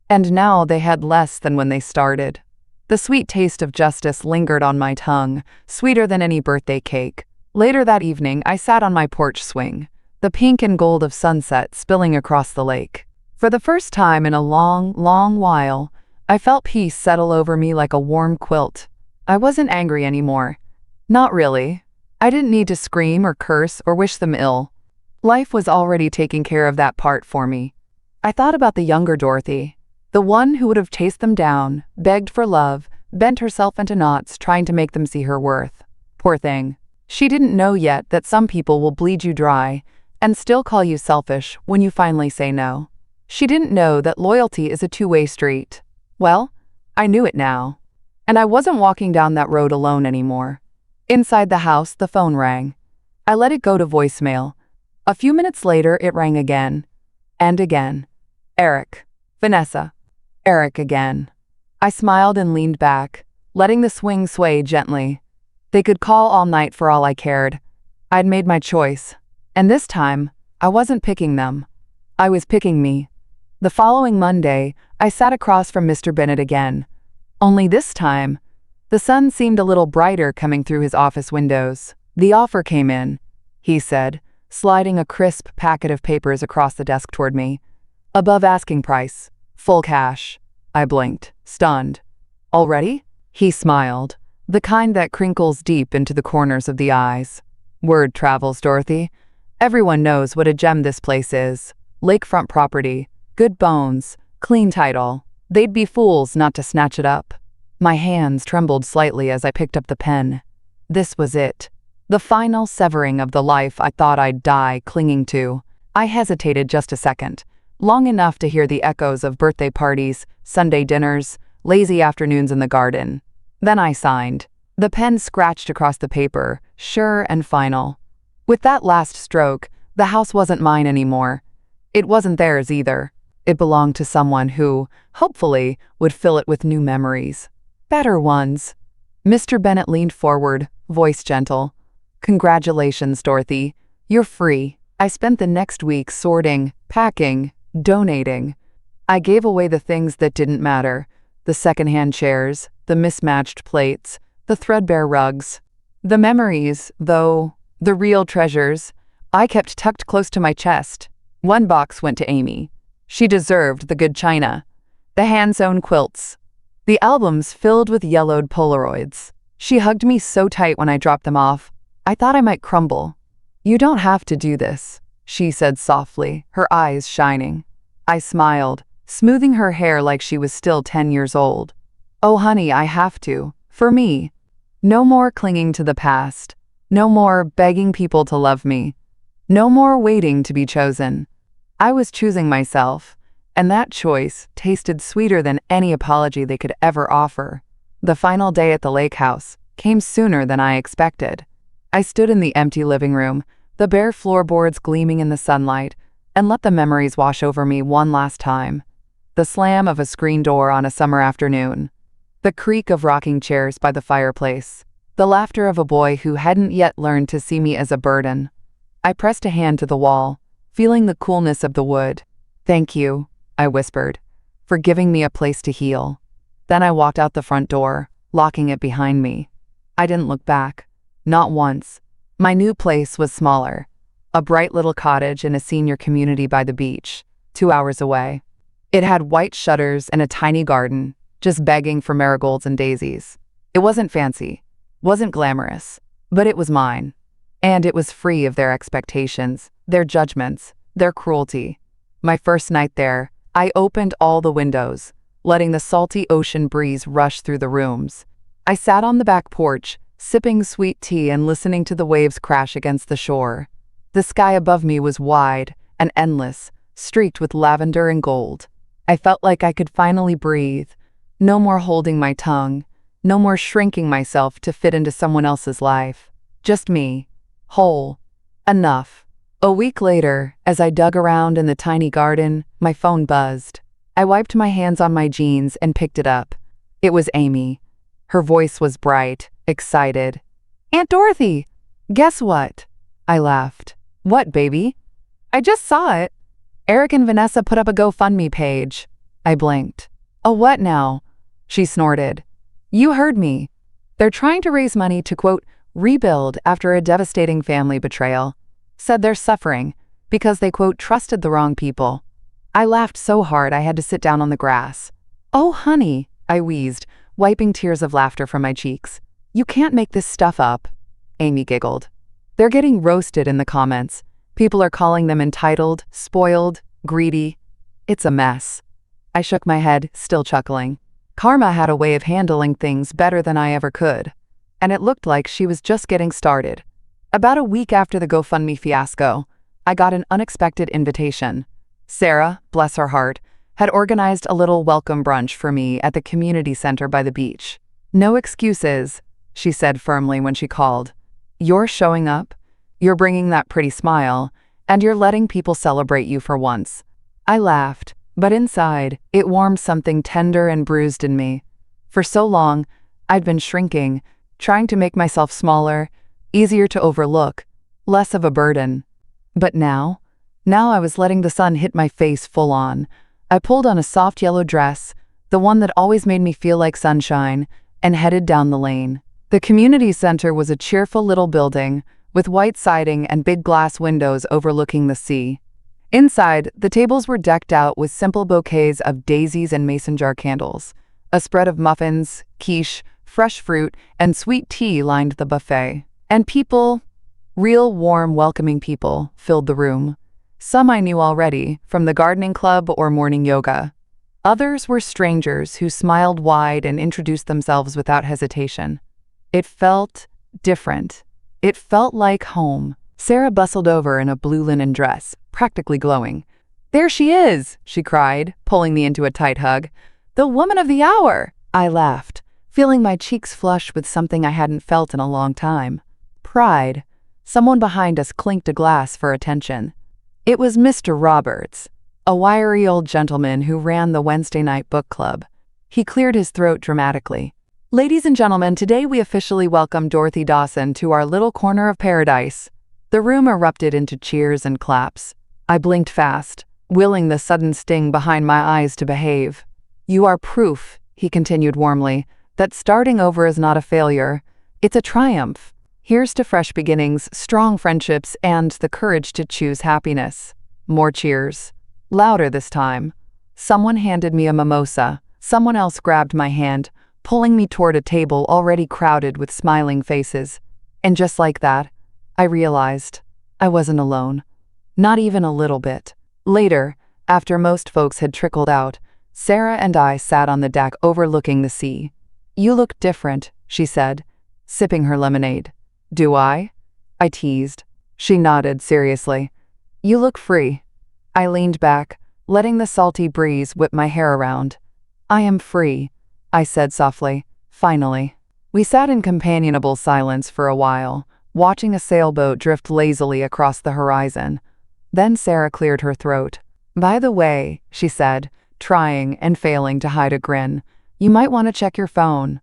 And now they had less than when they started. The sweet taste of justice lingered on my tongue, sweeter than any birthday cake. Later that evening, I sat on my porch swing, the pink and gold of sunset spilling across the lake. For the first time in a long, long while, I felt peace settle over me like a warm quilt. I wasn't angry anymore. Not really. I didn't need to scream or curse or wish them ill. Life was already taking care of that part for me. I thought about the younger Dorothy, the one who would have chased them down, begged for love, bent herself into knots trying to make them see her worth. Poor thing. She didn't know yet that some people will bleed you dry and still call you selfish when you finally say no. She didn't know that loyalty is a two-way street. Well, I knew it now. And I wasn't walking down that road alone anymore. Inside the house, the phone rang. I let it go to voicemail. A few minutes later, it rang again. And again. Eric. Vanessa. Eric again. I smiled and leaned back, letting the swing sway gently. They could call all night for all I cared. I'd made my choice. And this time, I wasn't picking them. I was picking me. The following Monday, I sat across from Mr. Bennett again. Only this time, the sun seemed a little brighter coming through his office windows. The offer came in, he said, sliding a crisp packet of papers across the desk toward me. Above asking price. Full cash. I blinked, stunned. Already? He smiled, the kind that crinkles deep into the corners of the eyes. Word travels, Dorothy. Everyone knows what a gem this place is. Lakefront property, good bones, clean title. They'd be fools not to snatch it up. My hands trembled slightly as I picked up the pen. This was it. The final severing of the life I thought I'd die clinging to. I hesitated just a second, long enough to hear the echoes of birthday parties, Sunday dinners, lazy afternoons in the garden. Then I signed. The pen scratched across the paper, sure and final. With that last stroke, the house wasn't mine anymore. It wasn't theirs either. It belonged to someone who, hopefully, would fill it with new memories. Better ones. Mr. Bennett leaned forward, voice gentle. Congratulations, Dorothy. You're free. I spent the next week sorting, packing, donating. I gave away the things that didn't matter. The secondhand chairs, the mismatched plates, the threadbare rugs. The memories, though, the real treasures, I kept tucked close to my chest. One box went to Amy. She deserved the good china, the hand-sewn quilts, the albums filled with yellowed Polaroids. She hugged me so tight when I dropped them off, I thought I might crumble. You don't have to do this, she said softly, her eyes shining. I smiled, smoothing her hair like she was still 10 years old. Oh honey, I have to, for me. No more clinging to the past. No more begging people to love me. No more waiting to be chosen. I was choosing myself, and that choice tasted sweeter than any apology they could ever offer. The final day at the lake house came sooner than I expected. I stood in the empty living room, the bare floorboards gleaming in the sunlight, and let the memories wash over me one last time. The slam of a screen door on a summer afternoon. The creak of rocking chairs by the fireplace. The laughter of a boy who hadn't yet learned to see me as a burden. I pressed a hand to the wall, feeling the coolness of the wood. Thank you, I whispered, for giving me a place to heal. Then I walked out the front door, locking it behind me. I didn't look back. Not once. My new place was smaller. A bright little cottage in a senior community by the beach, 2 hours away. It had white shutters and a tiny garden, just begging for marigolds and daisies. It wasn't fancy, wasn't glamorous, but it was mine. And it was free of their expectations, their judgments, their cruelty. My first night there, I opened all the windows, letting the salty ocean breeze rush through the rooms. I sat on the back porch, sipping sweet tea and listening to the waves crash against the shore. The sky above me was wide and endless, streaked with lavender and gold. I felt like I could finally breathe. No more holding my tongue. No more shrinking myself to fit into someone else's life. Just me. Whole. Enough. A week later, as I dug around in the tiny garden, my phone buzzed. I wiped my hands on my jeans and picked it up. It was Amy. Her voice was bright, excited. "Aunt Dorothy! Guess what?" I laughed. "What, baby?" "I just saw it. Eric and Vanessa put up a GoFundMe page." I blinked. "A what now?" She snorted. "You heard me. They're trying to raise money to, quote, rebuild after a devastating family betrayal. Said they're suffering because they, quote, trusted the wrong people." I laughed so hard I had to sit down on the grass. "Oh, honey," I wheezed, wiping tears of laughter from my cheeks. "You can't make this stuff up." Amy giggled. "They're getting roasted in the comments. People are calling them entitled, spoiled, greedy. It's a mess." I shook my head, still chuckling. Karma had a way of handling things better than I ever could. And it looked like she was just getting started. About a week after the GoFundMe fiasco, I got an unexpected invitation. Sarah, bless her heart, had organized a little welcome brunch for me at the community center by the beach. "No excuses," she said firmly when she called. "You're showing up, you're bringing that pretty smile, and you're letting people celebrate you for once." I laughed, but inside, it warmed something tender and bruised in me. For so long, I'd been shrinking, trying to make myself smaller, easier to overlook, less of a burden. But now I was letting the sun hit my face full on. I pulled on a soft yellow dress, the one that always made me feel like sunshine, and headed down the lane. The community center was a cheerful little building, with white siding and big glass windows overlooking the sea. Inside, the tables were decked out with simple bouquets of daisies and mason jar candles. A spread of muffins, quiche, fresh fruit, and sweet tea lined the buffet. And people, real warm, welcoming people, filled the room. Some I knew already, from the gardening club or morning yoga. Others were strangers who smiled wide and introduced themselves without hesitation. It felt different. It felt like home. Sarah bustled over in a blue linen dress, practically glowing. "There she is," she cried, pulling me into a tight hug. "The woman of the hour!" I laughed, feeling my cheeks flush with something I hadn't felt in a long time. Pride. Someone behind us clinked a glass for attention. It was Mr. Roberts, a wiry old gentleman who ran the Wednesday night book club. He cleared his throat dramatically. "Ladies and gentlemen, today we officially welcome Dorothy Dawson to our little corner of paradise." The room erupted into cheers and claps. I blinked fast, willing the sudden sting behind my eyes to behave. "You are proof," he continued warmly, "that starting over is not a failure. It's a triumph. Here's to fresh beginnings, strong friendships, and the courage to choose happiness." More cheers. Louder this time. Someone handed me a mimosa. Someone else grabbed my hand, pulling me toward a table already crowded with smiling faces. And just like that, I realized I wasn't alone. Not even a little bit. Later, after most folks had trickled out, Sarah and I sat on the deck overlooking the sea. "You look different," she said, sipping her lemonade. "Do I?" I teased. She nodded seriously. "You look free." I leaned back, letting the salty breeze whip my hair around. "I am free," I said softly, finally. We sat in companionable silence for a while, watching a sailboat drift lazily across the horizon. Then Sarah cleared her throat. "By the way," she said, trying and failing to hide a grin, "you might want to check your phone."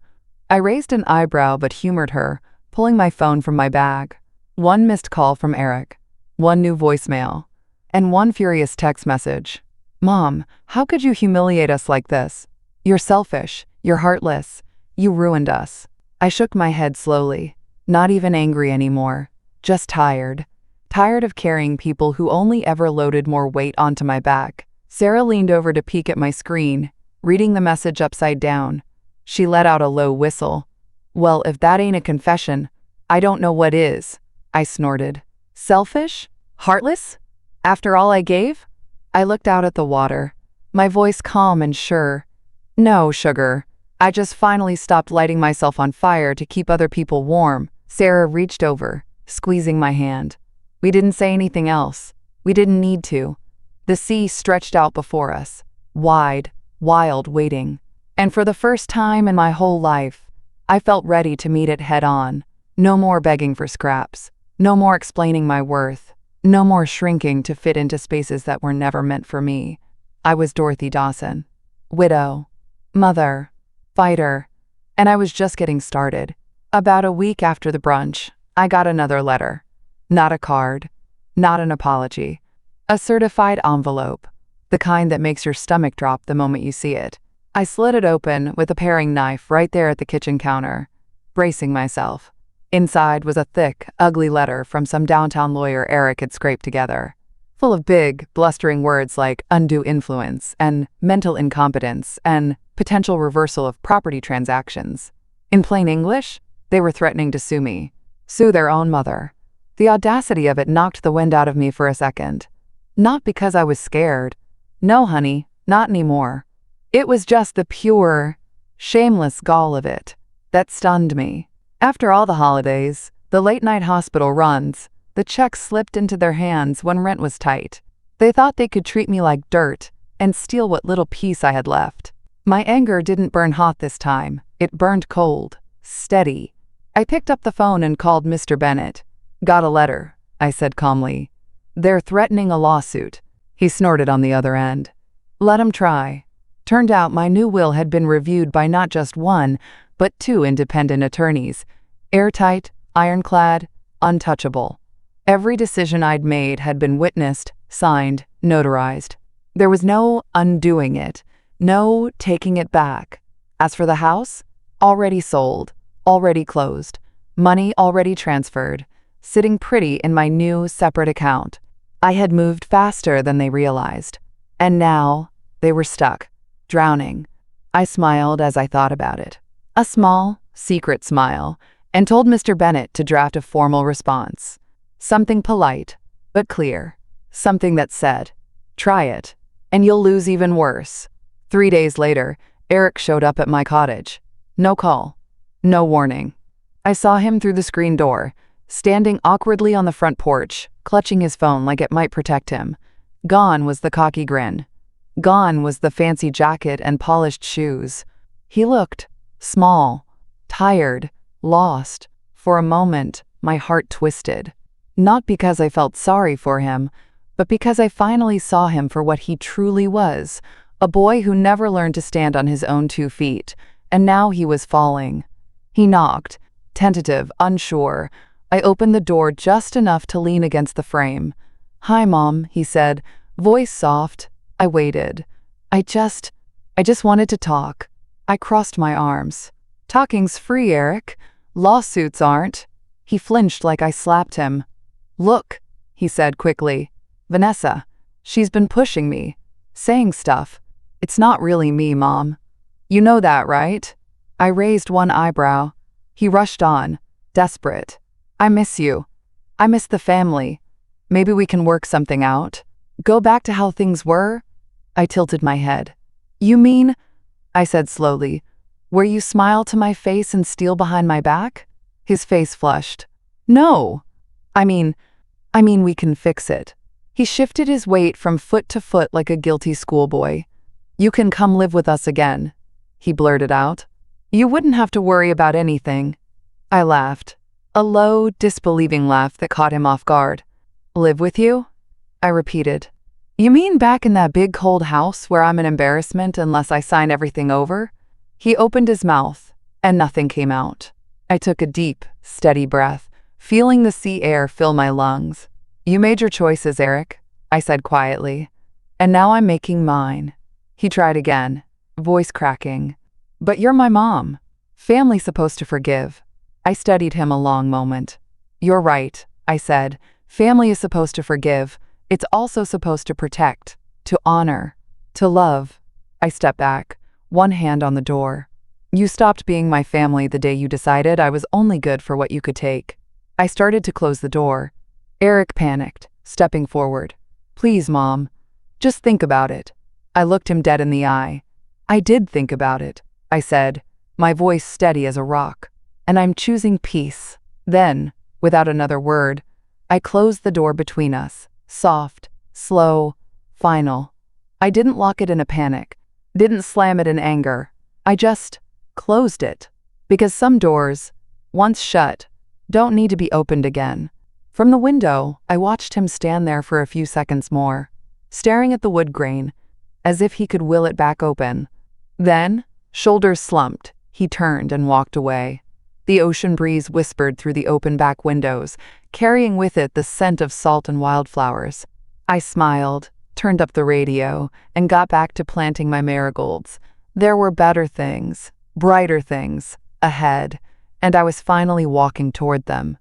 I raised an eyebrow but humored her, pulling my phone from my bag. One missed call from Eric, one new voicemail, and one furious text message. "Mom, how could you humiliate us like this? You're selfish, you're heartless, you ruined us." I shook my head slowly, not even angry anymore, just tired. Tired of carrying people who only ever loaded more weight onto my back. Sarah leaned over to peek at my screen, reading the message upside down. She let out a low whistle. "Well, if that ain't a confession, I don't know what is," I snorted. "Selfish? Heartless? After all I gave?" I looked out at the water, my voice calm and sure. "No, sugar. I just finally stopped lighting myself on fire to keep other people warm." Sarah reached over, squeezing my hand. "We didn't say anything else. We didn't need to. The sea stretched out before us, wide, wild, waiting. And for the first time in my whole life, I felt ready to meet it head on. No more begging for scraps. No more explaining my worth. No more shrinking to fit into spaces that were never meant for me. I was Dorothy Dawson. Widow. Mother. Fighter. And I was just getting started. About a week after the brunch, I got another letter. Not a card. Not an apology. A certified envelope. The kind that makes your stomach drop the moment you see it. I slit it open with a paring knife right there at the kitchen counter, bracing myself. Inside was a thick, ugly letter from some downtown lawyer Eric had scraped together, full of big, blustering words like undue influence and mental incompetence and potential reversal of property transactions. In plain English, they were threatening to sue me. Sue their own mother. The audacity of it knocked the wind out of me for a second. Not because I was scared. No, honey, not anymore. It was just the pure, shameless gall of it that stunned me. After all the holidays, the late-night hospital runs, the checks slipped into their hands when rent was tight. They thought they could treat me like dirt and steal what little peace I had left. My anger didn't burn hot this time. It burned cold, steady. I picked up the phone and called Mr. Bennett. "Got a letter," I said calmly. "They're threatening a lawsuit." He snorted on the other end. Let him try. Turned out my new will had been reviewed by not just one, but two independent attorneys. Airtight, ironclad, untouchable. Every decision I'd made had been witnessed, signed, notarized. There was no undoing it, no taking it back. As for the house, already sold, already closed, money already transferred, sitting pretty in my new separate account. I had moved faster than they realized. And now, they were stuck. Drowning. I smiled as I thought about it. A small, secret smile, and told Mr. Bennett to draft a formal response. Something polite, but clear. Something that said, "Try it, and you'll lose even worse." 3 days later, Eric showed up at my cottage. No call. No warning. I saw him through the screen door, standing awkwardly on the front porch, clutching his phone like it might protect him. Gone was the cocky grin. Gone was the fancy jacket and polished shoes. He looked small, tired, lost. For a moment, my heart twisted. Not because I felt sorry for him, but because I finally saw him for what he truly was, a boy who never learned to stand on his own 2 feet, and now he was falling. He knocked, tentative, unsure. I opened the door just enough to lean against the frame. "Hi, Mom," he said, voice soft. I waited. I just wanted to talk. I crossed my arms. "Talking's free, Eric. Lawsuits aren't." He flinched like I slapped him. "Look," he said quickly. "Vanessa. She's been pushing me. Saying stuff. It's not really me, Mom. You know that, right?" I raised one eyebrow. He rushed on, desperate. "I miss you. I miss the family. Maybe we can work something out. Go back to how things were?" I tilted my head. "You mean," I said slowly, "where you smile to my face and steal behind my back?" His face flushed. "No. I mean we can fix it." He shifted his weight from foot to foot like a guilty schoolboy. "You can come live with us again," he blurted out. "You wouldn't have to worry about anything." I laughed, a low, disbelieving laugh that caught him off guard. "Live with you?" I repeated. "You mean back in that big cold house where I'm an embarrassment unless I sign everything over?" He opened his mouth, and nothing came out. I took a deep, steady breath, feeling the sea air fill my lungs. "You made your choices, Eric," I said quietly, "and now I'm making mine." He tried again, voice cracking. "But you're my mom. Family's supposed to forgive." I studied him a long moment. "You're right," I said. "Family is supposed to forgive. It's also supposed to protect, to honor, to love." I stepped back, one hand on the door. "You stopped being my family the day you decided I was only good for what you could take." I started to close the door. Eric panicked, stepping forward. "Please, Mom, just think about it." I looked him dead in the eye. "I did think about it," I said, my voice steady as a rock. "And I'm choosing peace." Then, without another word, I closed the door between us. Soft, slow, final. I didn't lock it in a panic, didn't slam it in anger. I just closed it. Because some doors, once shut, don't need to be opened again. From the window, I watched him stand there for a few seconds more, staring at the wood grain, as if he could will it back open. Then, shoulders slumped, he turned and walked away. The ocean breeze whispered through the open back windows, carrying with it the scent of salt and wildflowers. I smiled, turned up the radio, and got back to planting my marigolds. There were better things, brighter things, ahead, and I was finally walking toward them.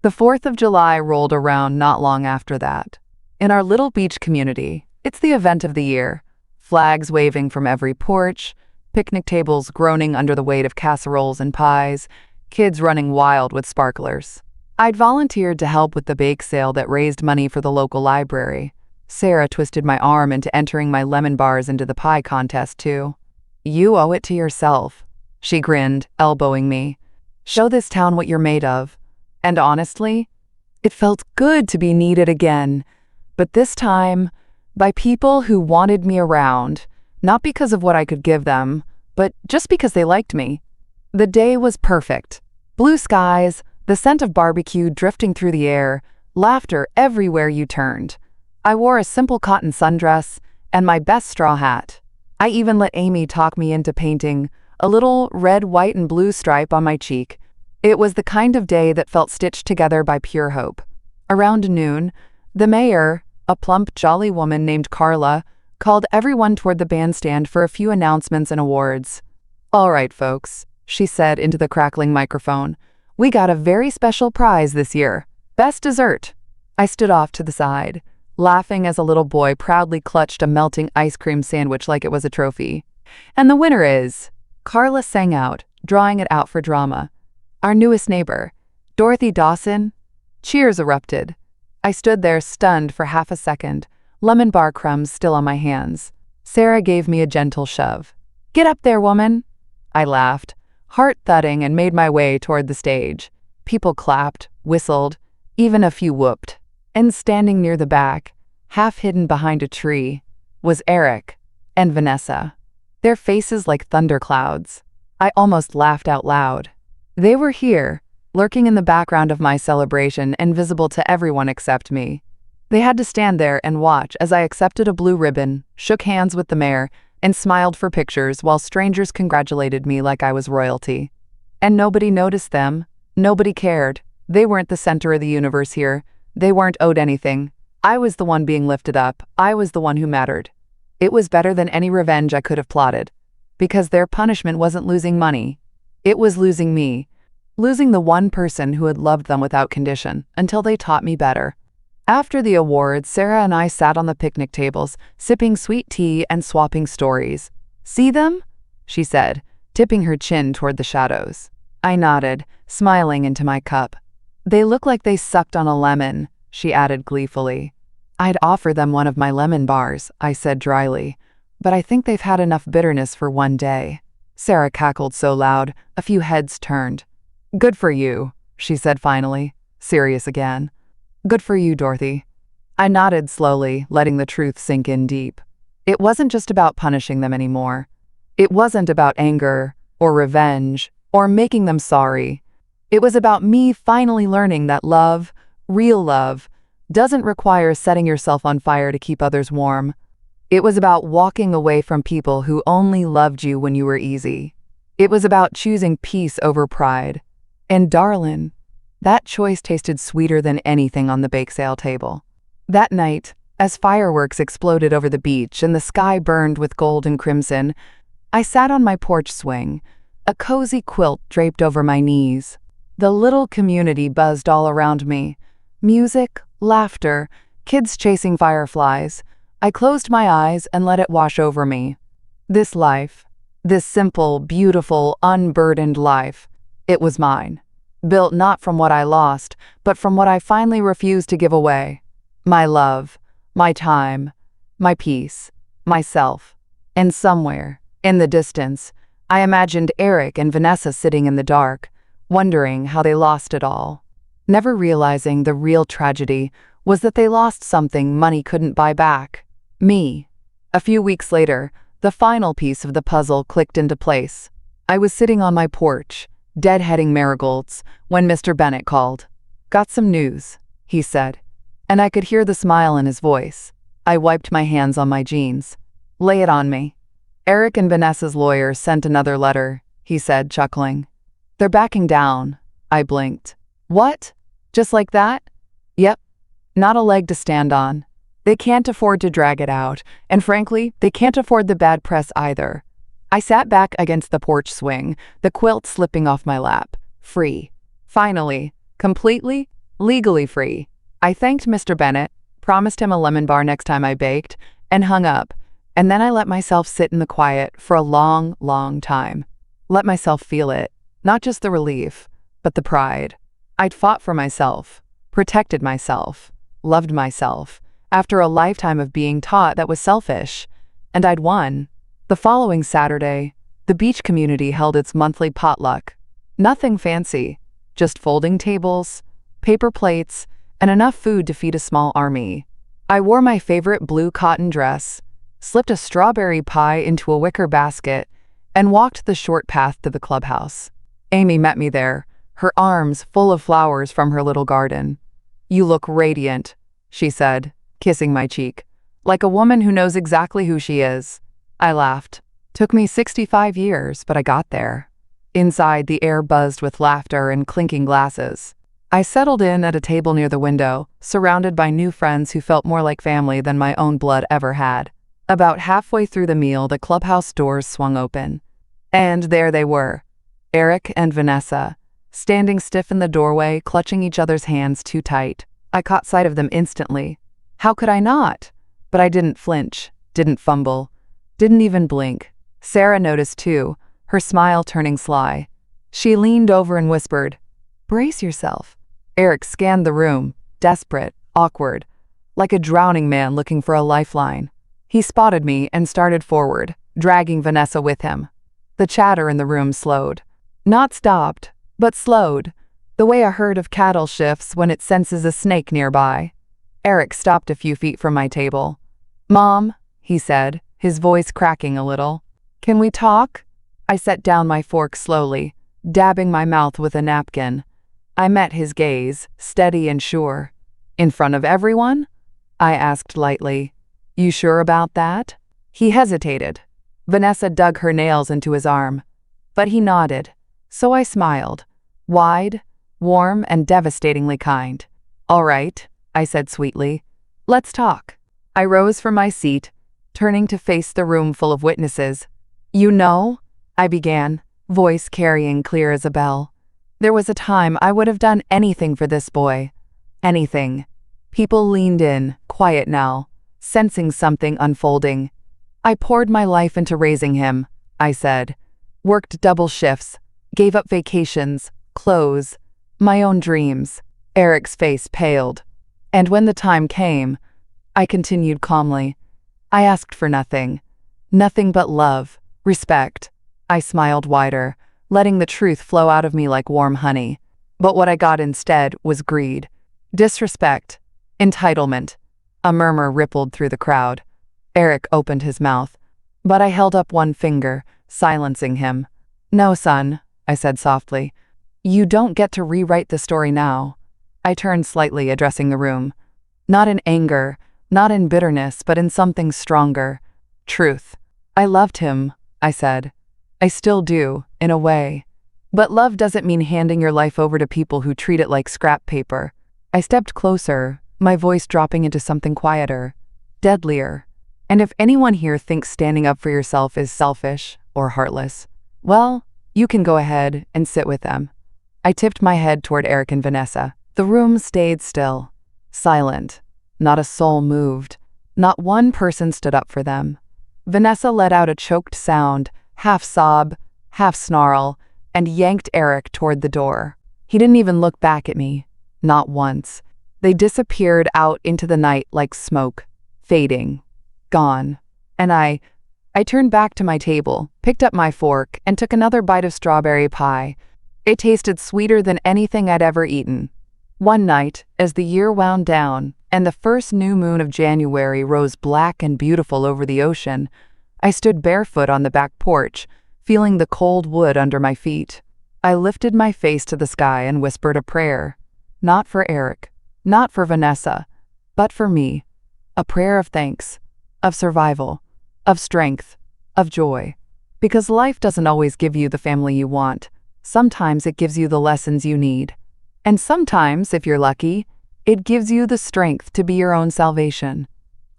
The 4th of July rolled around not long after that. In our little beach community, it's the event of the year. Flags waving from every porch, picnic tables groaning under the weight of casseroles and pies, kids running wild with sparklers. I'd volunteered to help with the bake sale that raised money for the local library. Sarah twisted my arm into entering my lemon bars into the pie contest, too. "You owe it to yourself," she grinned, elbowing me. "Show this town what you're made of." And honestly, it felt good to be needed again, but this time by people who wanted me around, not because of what I could give them, but just because they liked me. The day was perfect. Blue skies, the scent of barbecue drifting through the air, laughter everywhere you turned. I wore a simple cotton sundress and my best straw hat. I even let Amy talk me into painting a little red, white, and blue stripe on my cheek. It was the kind of day that felt stitched together by pure hope. Around noon, the mayor, a plump, jolly woman named Carla, called everyone toward the bandstand for a few announcements and awards. "All right, folks," she said into the crackling microphone. "We got a very special prize this year. Best dessert." I stood off to the side, laughing as a little boy proudly clutched a melting ice cream sandwich like it was a trophy. "And the winner is," Carla sang out, drawing it out for drama, "our newest neighbor, Dorothy Dawson." Cheers erupted. I stood there stunned for half a second, lemon bar crumbs still on my hands. Sarah gave me a gentle shove. "Get up there, woman." I laughed, heart thudding, and made my way toward the stage. People clapped, whistled, even a few whooped. And standing near the back, half hidden behind a tree, was Eric and Vanessa. Their faces like thunderclouds. I almost laughed out loud. They were here, lurking in the background of my celebration, invisible to everyone except me. They had to stand there and watch as I accepted a blue ribbon, shook hands with the mayor, and smiled for pictures while strangers congratulated me like I was royalty. And nobody noticed them. Nobody cared. They weren't the center of the universe here. They weren't owed anything. I was the one being lifted up. I was the one who mattered. It was better than any revenge I could have plotted. Because their punishment wasn't losing money. It was losing me. Losing the one person who had loved them without condition, until they taught me better. After the awards, Sarah and I sat on the picnic tables, sipping sweet tea and swapping stories. "See them?" she said, tipping her chin toward the shadows. I nodded, smiling into my cup. "They look like they sucked on a lemon," she added gleefully. "I'd offer them one of my lemon bars," I said dryly, "but I think they've had enough bitterness for one day." Sarah cackled so loud, a few heads turned. "Good for you," she said finally, serious again. "Good for you, Dorothy." I nodded slowly, letting the truth sink in deep. It wasn't just about punishing them anymore. It wasn't about anger, or revenge, or making them sorry. It was about me finally learning that love, real love, doesn't require setting yourself on fire to keep others warm. It was about walking away from people who only loved you when you were easy. It was about choosing peace over pride. And darlin', that choice tasted sweeter than anything on the bake sale table. That night, as fireworks exploded over the beach and the sky burned with gold and crimson, I sat on my porch swing, a cozy quilt draped over my knees. The little community buzzed all around me. Music, laughter, kids chasing fireflies. I closed my eyes and let it wash over me. This life, this simple, beautiful, unburdened life, it was mine. Built not from what I lost, but from what I finally refused to give away. My love, my time, my peace, myself. And somewhere, in the distance, I imagined Eric and Vanessa sitting in the dark, wondering how they lost it all. Never realizing the real tragedy was that they lost something money couldn't buy back. Me. A few weeks later, the final piece of the puzzle clicked into place. I was sitting on my porch, deadheading marigolds, when Mr. Bennett called. "Got some news," he said, and I could hear the smile in his voice. I wiped my hands on my jeans. "Lay it on me." "Eric and Vanessa's lawyer sent another letter," he said, chuckling. "They're backing down." I blinked. "What? Just like that?" "Yep. Not a leg to stand on. They can't afford to drag it out, and frankly, they can't afford the bad press either." I sat back against the porch swing, the quilt slipping off my lap. Free. Finally. Completely, legally free. I thanked Mr. Bennett, promised him a lemon bar next time I baked, and hung up. And then I let myself sit in the quiet for a long, long time. Let myself feel it. Not just the relief, but the pride. I'd fought for myself, protected myself, loved myself, after a lifetime of being taught that was selfish. And I'd won. The following Saturday, the beach community held its monthly potluck. Nothing fancy, just folding tables, paper plates, and enough food to feed a small army. I wore my favorite blue cotton dress, slipped a strawberry pie into a wicker basket, and walked the short path to the clubhouse. Amy met me there, her arms full of flowers from her little garden. "You look radiant," she said, kissing my cheek, "like a woman who knows exactly who she is." I laughed. "Took me 65 years, but I got there." Inside, the air buzzed with laughter and clinking glasses. I settled in at a table near the window, surrounded by new friends who felt more like family than my own blood ever had. About halfway through the meal, the clubhouse doors swung open. And there they were, Eric and Vanessa, standing stiff in the doorway, clutching each other's hands too tight. I caught sight of them instantly. How could I not? But I didn't flinch, didn't fumble, didn't even blink. Sarah noticed too, her smile turning sly. She leaned over and whispered, "Brace yourself." Eric scanned the room, desperate, awkward, like a drowning man looking for a lifeline. He spotted me and started forward, dragging Vanessa with him. The chatter in the room slowed. Not stopped, but slowed, the way a herd of cattle shifts when it senses a snake nearby. Eric stopped a few feet from my table. "Mom," he said, his voice cracking a little. "Can we talk?" I set down my fork slowly, dabbing my mouth with a napkin. I met his gaze, steady and sure. "In front of everyone?" I asked lightly. "You sure about that?" He hesitated. Vanessa dug her nails into his arm. But he nodded. So I smiled. Wide, warm, and devastatingly kind. "All right," I said sweetly. "Let's talk." I rose from my seat, turning to face the room full of witnesses. "You know," I began, voice carrying clear as a bell. "There was a time I would have done anything for this boy. Anything." People leaned in, quiet now, sensing something unfolding. "I poured my life into raising him," I said. "Worked double shifts, gave up vacations, clothes, my own dreams." Eric's face paled. "And when the time came," I continued calmly, "I asked for nothing. Nothing but love, respect." I smiled wider, letting the truth flow out of me like warm honey. But what I got instead was greed, disrespect, entitlement. A murmur rippled through the crowd. Eric opened his mouth, but I held up one finger, silencing him. "No, son," I said softly. "You don't get to rewrite the story now." I turned slightly, addressing the room. Not in anger, not in bitterness, but in something stronger. Truth. "I loved him," I said. "I still do, in a way. But love doesn't mean handing your life over to people who treat it like scrap paper." I stepped closer, my voice dropping into something quieter, deadlier. "And if anyone here thinks standing up for yourself is selfish or heartless, well, you can go ahead and sit with them." I tipped my head toward Eric and Vanessa. The room stayed still, silent. Not a soul moved. Not one person stood up for them. Vanessa let out a choked sound, half sob, half snarl, and yanked Eric toward the door. He didn't even look back at me. Not once. They disappeared out into the night like smoke, fading, gone. And I turned back to my table, picked up my fork, and took another bite of strawberry pie. It tasted sweeter than anything I'd ever eaten. One night, as the year wound down and the first new moon of January rose black and beautiful over the ocean, I stood barefoot on the back porch, feeling the cold wood under my feet. I lifted my face to the sky and whispered a prayer. Not for Eric, not for Vanessa, but for me. A prayer of thanks, of survival, of strength, of joy. Because life doesn't always give you the family you want. Sometimes it gives you the lessons you need. And sometimes, if you're lucky, it gives you the strength to be your own salvation.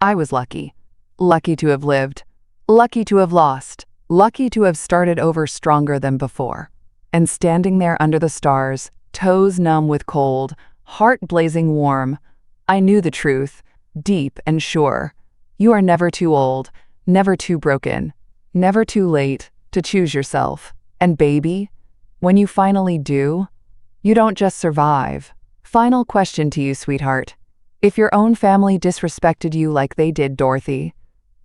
I was lucky. Lucky to have lived. Lucky to have lost. Lucky to have started over stronger than before. And standing there under the stars, toes numb with cold, heart blazing warm, I knew the truth, deep and sure. You are never too old, never too broken, never too late to choose yourself. And baby, when you finally do, you don't just survive. Final question to you, sweetheart. If your own family disrespected you like they did Dorothy,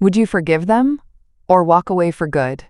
would you forgive them or walk away for good?